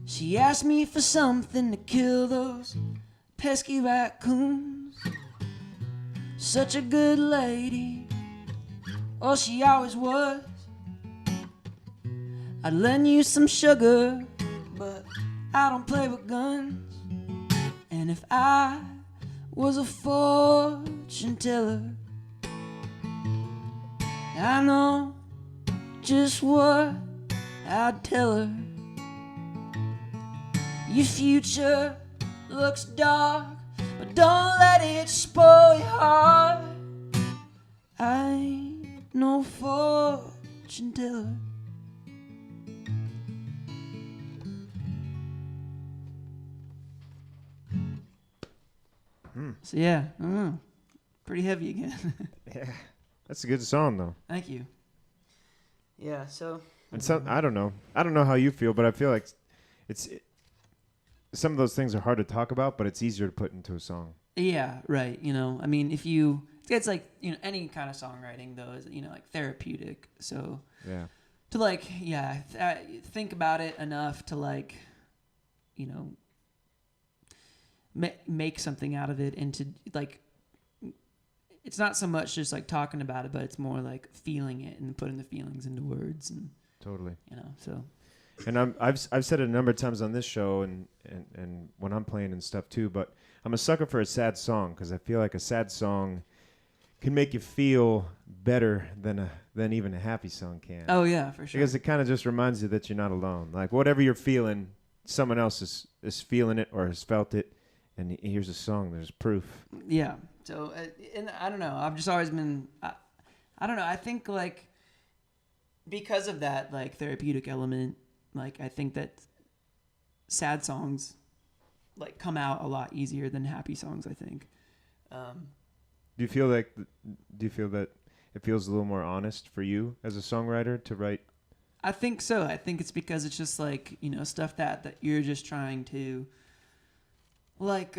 She asked me for something to kill those pesky raccoons. Such a good lady, oh she always was. I'd lend you some sugar, but I don't play with guns. And if I was a fortune teller, I know just what I'd tell her. Your future looks dark, but don't let it spoil your heart. I ain't no fortune teller. So yeah, I don't know. Pretty heavy again. Yeah, that's a good song though. Thank you. Yeah, so. And I don't know how you feel, but I feel like some of those things are hard to talk about, but it's easier to put into a song. Yeah, right. I mean, it's like, any kind of songwriting though is, like therapeutic. So yeah, to think about it enough to like, make something out of it, and to like, it's not so much just like talking about it, but it's more like feeling it and putting the feelings into words, and totally. So. And I've said it a number of times on this show and when I'm playing and stuff too, but I'm a sucker for a sad song because I feel like a sad song can make you feel better than even a happy song can. Oh yeah, for sure. Because it kind of just reminds you that you're not alone. Like whatever you're feeling, someone else is feeling it or has felt it, and here's a song. There's proof. Yeah. So and I don't know. I've just always been. I don't know. I think like because of that like therapeutic element. Like, I think that sad songs, like, come out a lot easier than happy songs, I think. Do you feel that it feels a little more honest for you as a songwriter to write? I think so. I think it's because it's just, like, stuff that you're just trying to, like,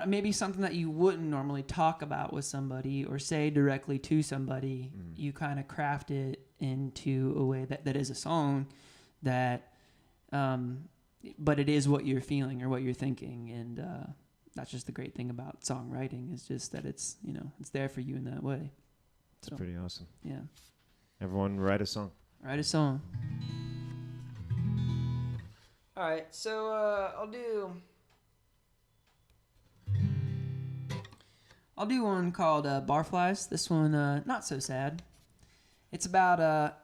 maybe something that you wouldn't normally talk about with somebody or say directly to somebody. You kind of craft it into a way that is a song. That, but it is what you're feeling or what you're thinking, and that's just the great thing about songwriting is just that it's it's there for you in that way. It's pretty awesome. Yeah. Everyone, write a song. Write a song. All right, so I'll do one called Barflies. This one not so sad. It's about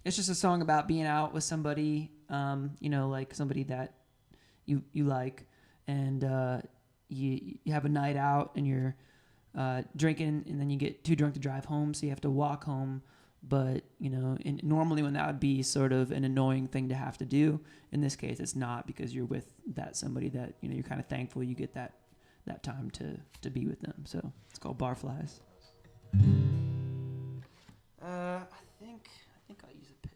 It's just a song about being out with somebody, like somebody that you like, and you have a night out and you're drinking, and then you get too drunk to drive home, so you have to walk home. But and normally when that would be sort of an annoying thing to have to do, in this case it's not, because you're with that somebody that you're kind of thankful you get that time to be with them. So it's called Barflies. I think I'll use a pick.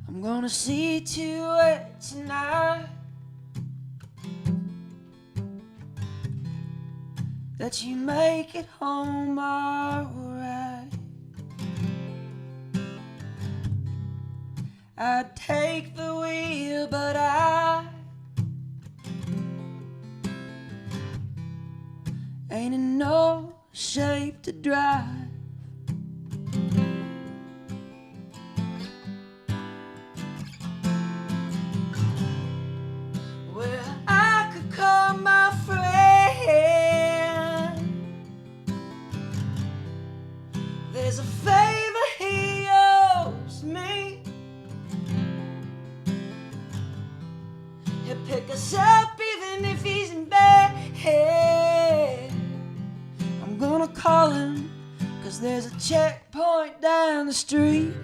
I'm gonna see to it tonight that you make it home alright. I'd take the wheel, but I ain't in no shape to drive. Well, I could call my friend. There's a favor he owes me. He'll pick us up even if he's in bed. I'm gonna call him, 'cause there's a checkpoint down the street.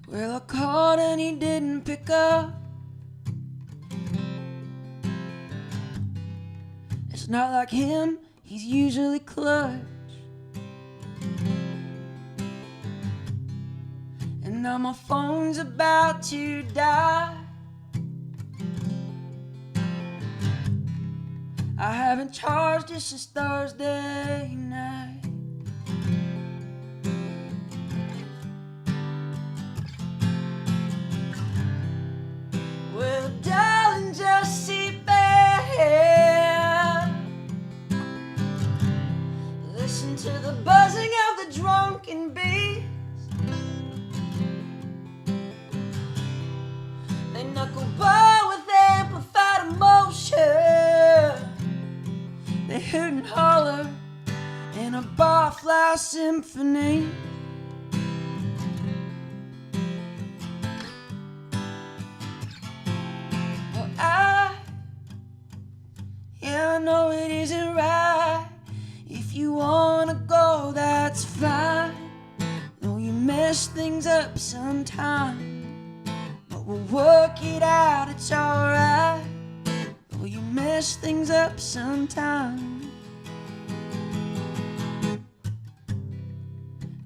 Well, I called and he didn't pick up. It's not like him, he's usually clutch. And now my phone's about to die. I haven't charged it since Thursday night. Well, darling, just sit back. Listen to the buzzing of the drunken bees. They knuckleball with amplified emotion. They hoot and holler in a barfly symphony. I know it isn't right. If you wanna go, that's fine. Know you mess things up sometime, but we'll work it out, it's alright. Know you mess things up sometime.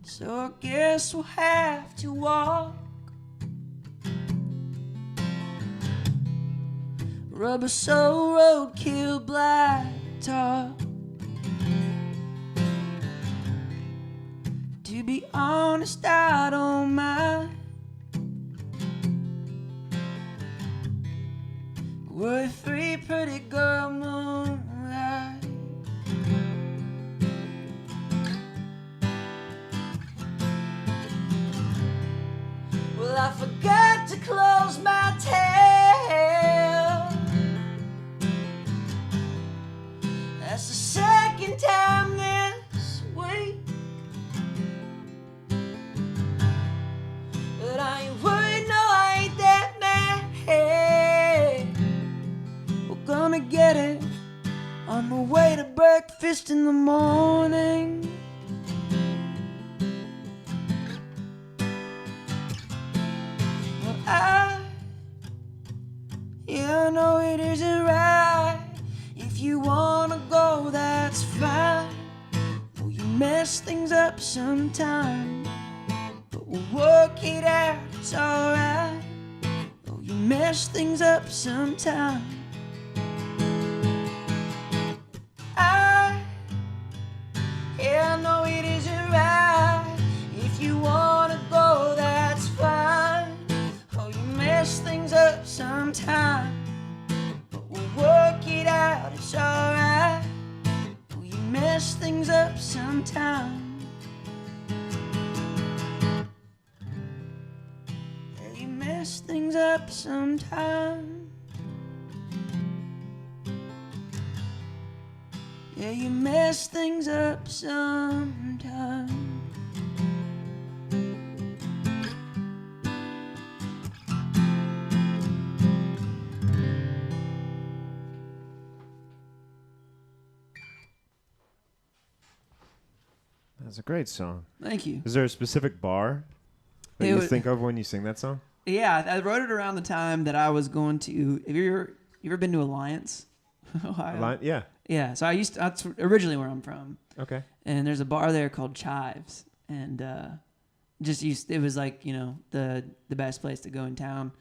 So I guess we'll have to walk. Rubber soul roadkill blacktop. To be honest, I don't mind. We're a free pretty girl moonlight. Well, I forgot to close my tab. That's the second time this week. But I ain't worried, no, I ain't that mad. We're gonna get it on the way to breakfast in the morning. Well, I know it isn't right. If you wanna go, that's fine. Well, you mess things up sometime, but we'll work it out, it's alright. Oh, you mess things up sometime. I know it isn't right. If you wanna go, that's fine. Oh, you mess things up sometime, but we'll work it out, it's alright. Oh, you mess things up sometime. Yeah, you mess things up sometime. Yeah, you mess things up sometime. That's a great song. Thank you. Is there a specific bar that you think of when you sing that song? Yeah, I wrote it around the time that I was going to. Have you ever been to Alliance, Ohio? Yeah. Yeah, so that's originally where I'm from. Okay. And there's a bar there called Chives, and it was like, you know, the best place to go in town,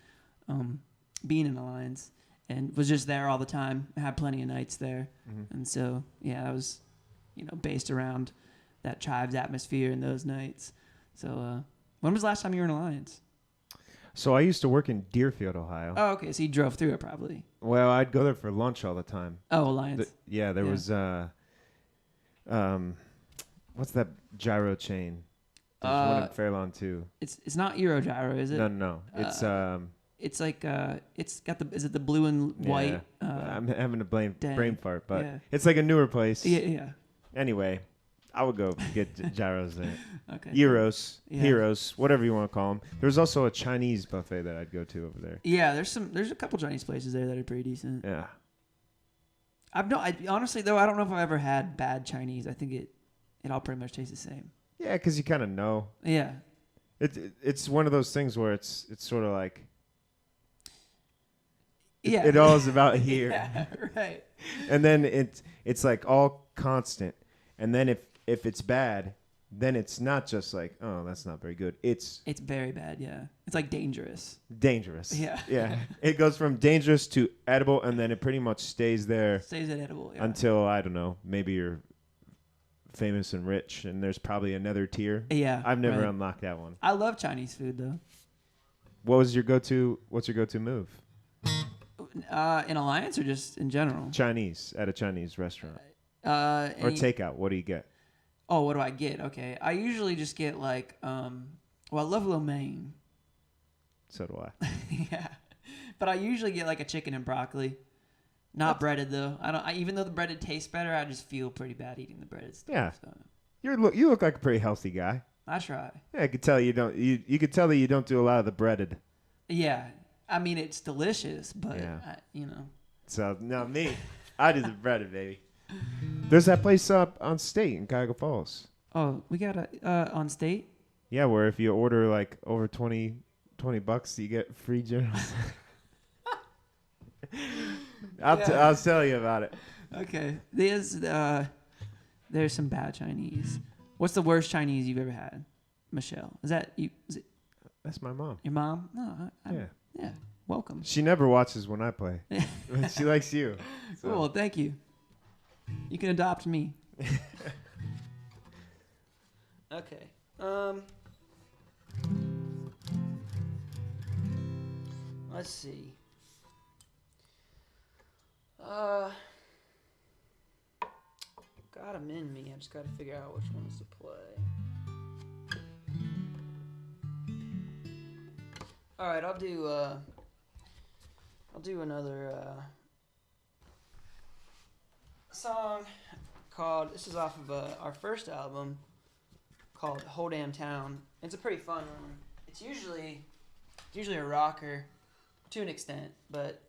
being in Alliance, and was just there all the time. I had plenty of nights there, and so yeah, based around that Chives atmosphere and those nights. So, when was the last time you were in Alliance? So I used to work in Deerfield, Ohio. Oh, okay. So you drove through it probably. Well, I'd go there for lunch all the time. Oh, Alliance. There was what's that gyro chain? There's one in Fairlawn too. It's not Eurogyro, is it? No. It's like it's got is it the blue and white? I'm having a brain fart, but yeah. it's like a newer place. Yeah. Anyway, I would go get gyros there. Okay. Heroes, whatever you want to call them. There's also a Chinese buffet that I'd go to over there. Yeah, there's a couple Chinese places there that are pretty decent. Yeah. Honestly though, I don't know if I've ever had bad Chinese. I think it all pretty much tastes the same. Yeah, because you kind of know. Yeah. It's one of those things where it's sort of like. Yeah. It all is about here. Yeah, right. And then it's like all constant. And then if it's bad, then it's not just like, oh, that's not very good. It's very bad, yeah. It's like dangerous. Dangerous. Yeah. Yeah. It goes from dangerous to edible, and then it pretty much stays there. Stays at edible, yeah. Until, I don't know, maybe you're famous and rich, and there's probably another tier. Yeah. I've never unlocked that one. I love Chinese food, though. What's your go-to move? In Alliance or just in general? Chinese, at a Chinese restaurant. Or takeout. What do you get? Oh, what do I get? Okay. I usually just get like, I love lo mein. So do I. Yeah. But I usually get like a chicken and broccoli. Not breaded though. Even though the breaded tastes better, I just feel pretty bad eating the breaded stuff. Yeah. So. You look like a pretty healthy guy. I try. Yeah, I could tell you don't. You could tell that you don't do a lot of the breaded. Yeah. I mean, it's delicious, but, So, no, me. I do the breaded, baby. There's that place up on State in Cuyahoga Falls. Oh, we got on State? Yeah, where if you order like over $20, you get free generals. I'll tell you about it. Okay. There's some bad Chinese. What's the worst Chinese you've ever had, Michelle? Is that you? That's my mom. Your mom? No. Yeah. Yeah. Welcome. She never watches when I play. She likes you. So. Cool. Thank you. You can adopt me. Okay. Let's see. Got them in me. I just got to figure out which ones to play. All right, I'll do another song called. This is off of our first album called "Whole Damn Town." It's a pretty fun one. It's usually a rocker to an extent, but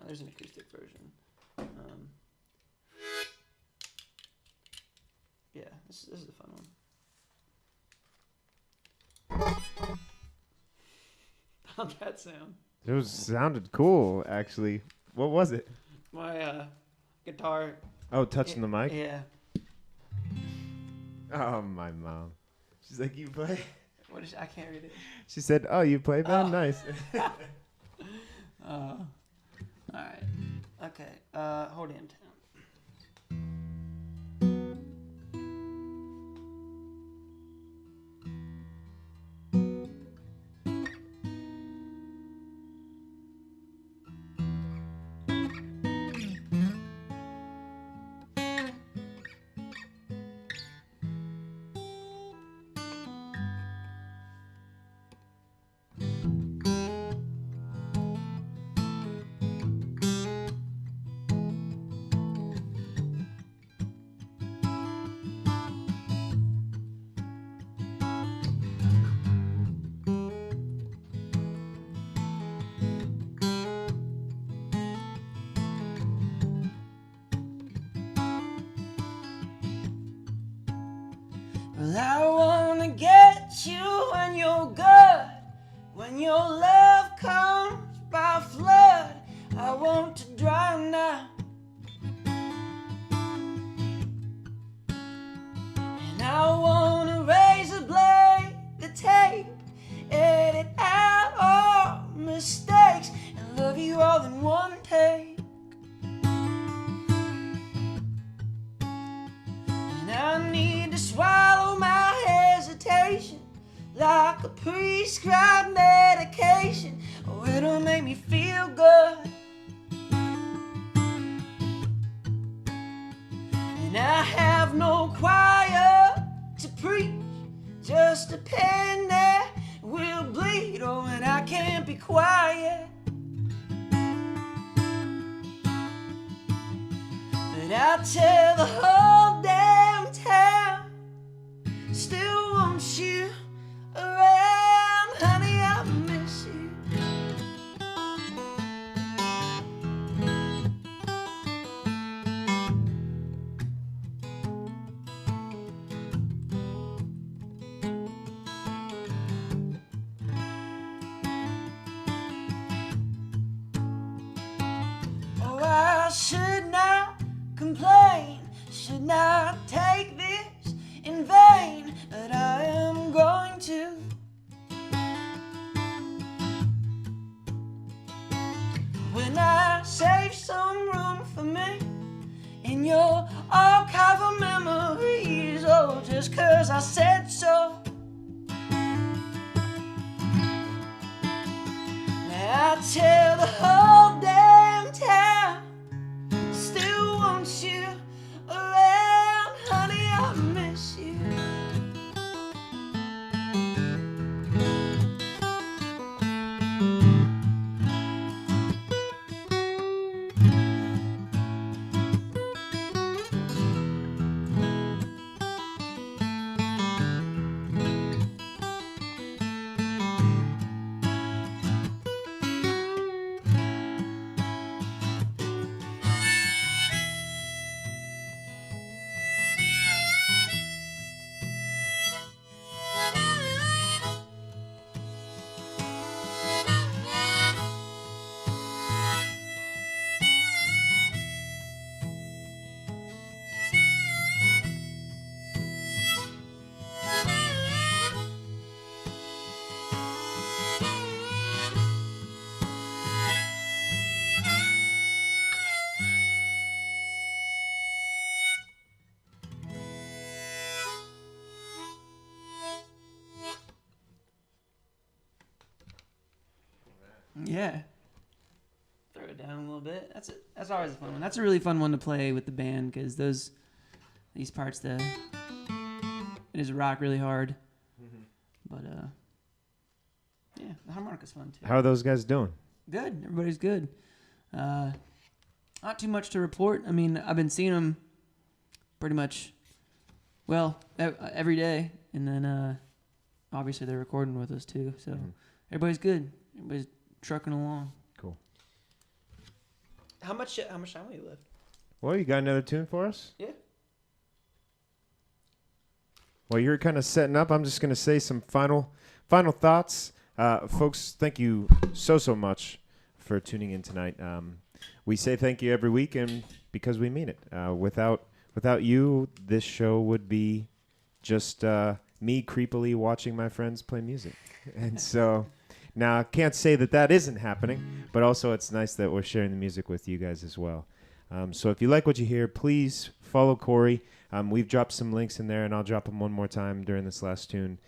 there's an acoustic version. Yeah, this is a fun one. How'd that sound? It sounded cool, actually. What was it? My guitar. Oh, touching the mic? Yeah. Oh, my mom. She's like, you play? I can't read it. She said, oh, you play, man? Oh. Nice. All right. Okay. Hold on. Well, I wanna get you when you're good, when your love comes by flood. I want to drown out, and I wanna raise a blade to tape, edit out all mistakes, and love you all in one take. prescribed medication. Oh, it'll make me feel good. And I have no choir to preach, just a pen that will bleed. Oh, and I can't be quiet. But I tell the whole damn town, still want you around, honey, I miss you. Oh, I should not complain, should not take this in vain, but I am going to. When I save some room for me in your archive of memories, oh, just 'cause I said so. Now I tell the whole damn town, still want you around, honey, I miss you. Yeah. Throw it down a little bit. That's always a fun one. That's a really fun one to play with the band because these parts it is rock really hard. Mm-hmm. But yeah, the harmonica's fun too. How are those guys doing? Good. Everybody's good. Not too much to report. I mean, I've been seeing them pretty much, well, every day, and then obviously they're recording with us too. So everybody's good. Everybody's trucking along. Cool. How much time will you left? Well, you got another tune for us? Yeah. Well, you're kind of setting up. I'm just going to say some final thoughts. Folks, thank you so much for tuning in tonight. We say thank you every week, and because we mean it. Without you, this show would be just me creepily watching my friends play music. And so now I can't say that isn't happening, but also it's nice that we're sharing the music with you guys as well. So if you like what you hear, please follow Corey. We've dropped some links in there, and I'll drop them one more time during this last tune.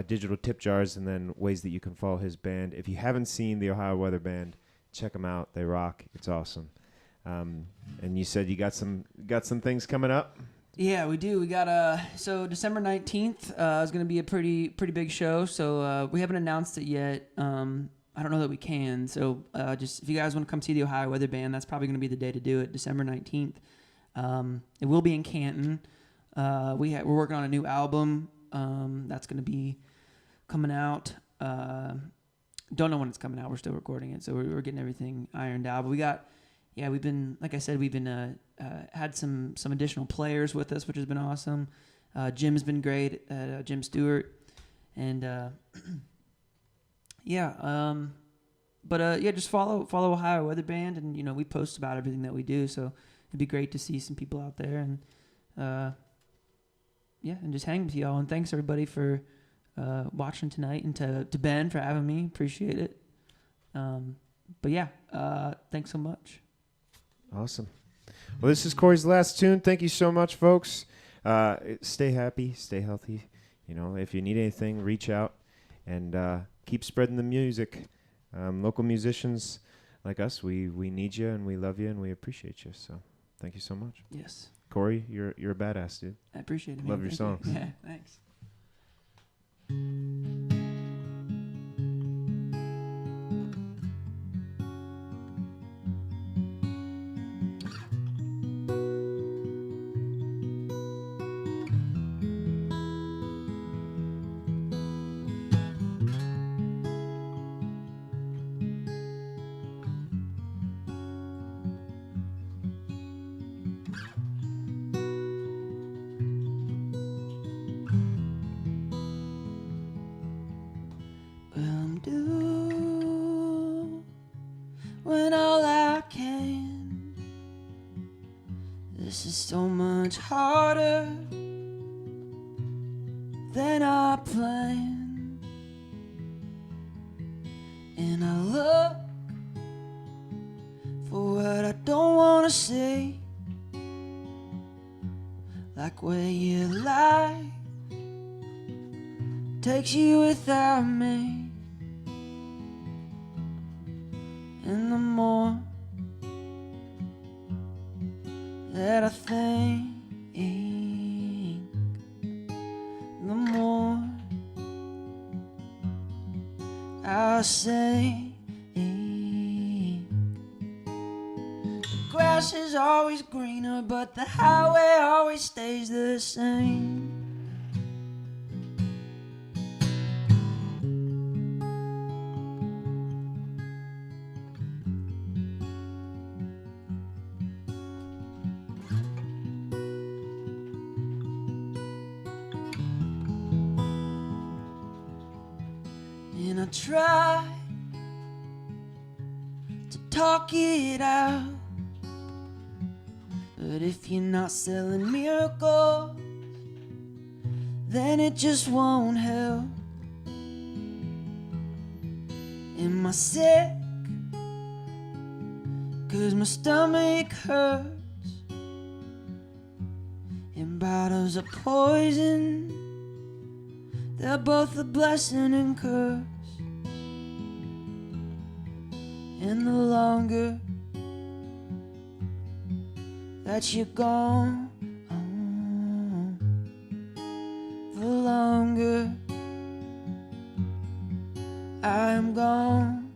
Digital tip jars, and then ways that you can follow his band. If you haven't seen the Ohio Weather Band, check them out. They rock. It's awesome. And you said you got some things coming up? Yeah, we do. We got so December 19th is going to be a pretty big show. So we haven't announced it yet. I don't know that we can. So just if you guys want to come see the Ohio Weather Band, that's probably going to be the day to do it, December 19th. It will be in Canton. We're working on a new album that's going to be coming out. Don't know when it's coming out. We're still recording it, so we're getting everything ironed out. But we've been, like I said, we've been had some additional players with us, which has been awesome. Jim's been great, Jim Stewart, and just follow Ohio Weather Band, and we post about everything that we do. So it'd be great to see some people out there, and and just hang with y'all. And thanks everybody for watching tonight, and to Ben for having me. Appreciate it. Thanks so much. Awesome. Well, this is Corey's last tune. Thank you so much, folks. Stay happy, stay healthy. If you need anything, reach out, and keep spreading the music. Local musicians like us, we need you and we love you and we appreciate you. So thank you so much. Yes. Corey, you're a badass, dude. I appreciate it, man. Love your Thank songs. you. Yeah, thanks. Well, I'm doing all I can. This is so much harder than I planned. And I look for what I don't want to say, like where your life takes you without me. And the more that I think, the more I say. The grass is always greener, but the highway always stays the same. And I try to talk it out, but if you're not selling miracles, then it just won't help. Am I sick? 'Cause my stomach hurts, and bottles of poison, they're both a blessing and curse. And the longer that you're gone, the longer I'm gone.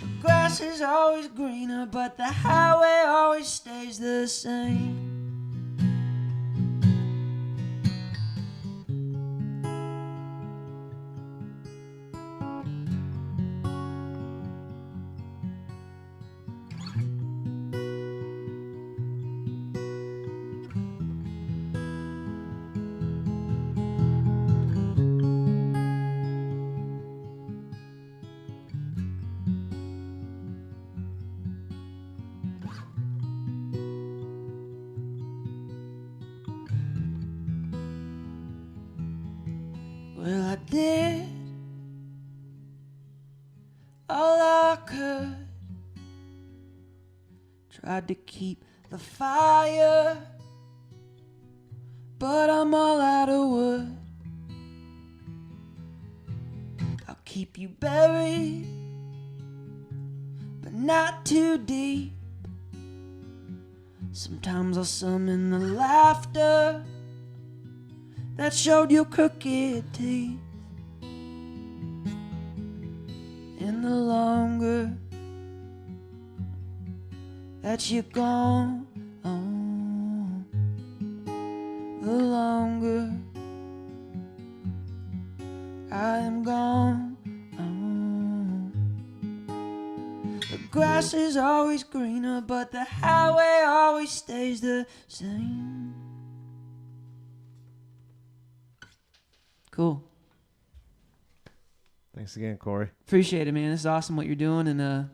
The grass is always greener, but the highway always stays the same. Well, I did all I could, tried to keep the fire, but I'm all out of wood. I'll keep you buried, but not too deep. Sometimes I'll summon the laughter that showed your crooked teeth. And the longer that you're gone, the longer I am gone. The grass is always greener, but the highway always stays the same. Cool. Thanks again, Corey. Appreciate it, man. This is awesome what you're doing, and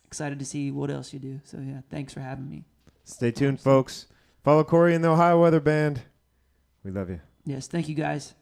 excited to see what else you do. So, yeah, thanks for having me. Stay tuned, folks. Follow Corey in the Ohio Weather Band. We love you. Yes, thank you, guys.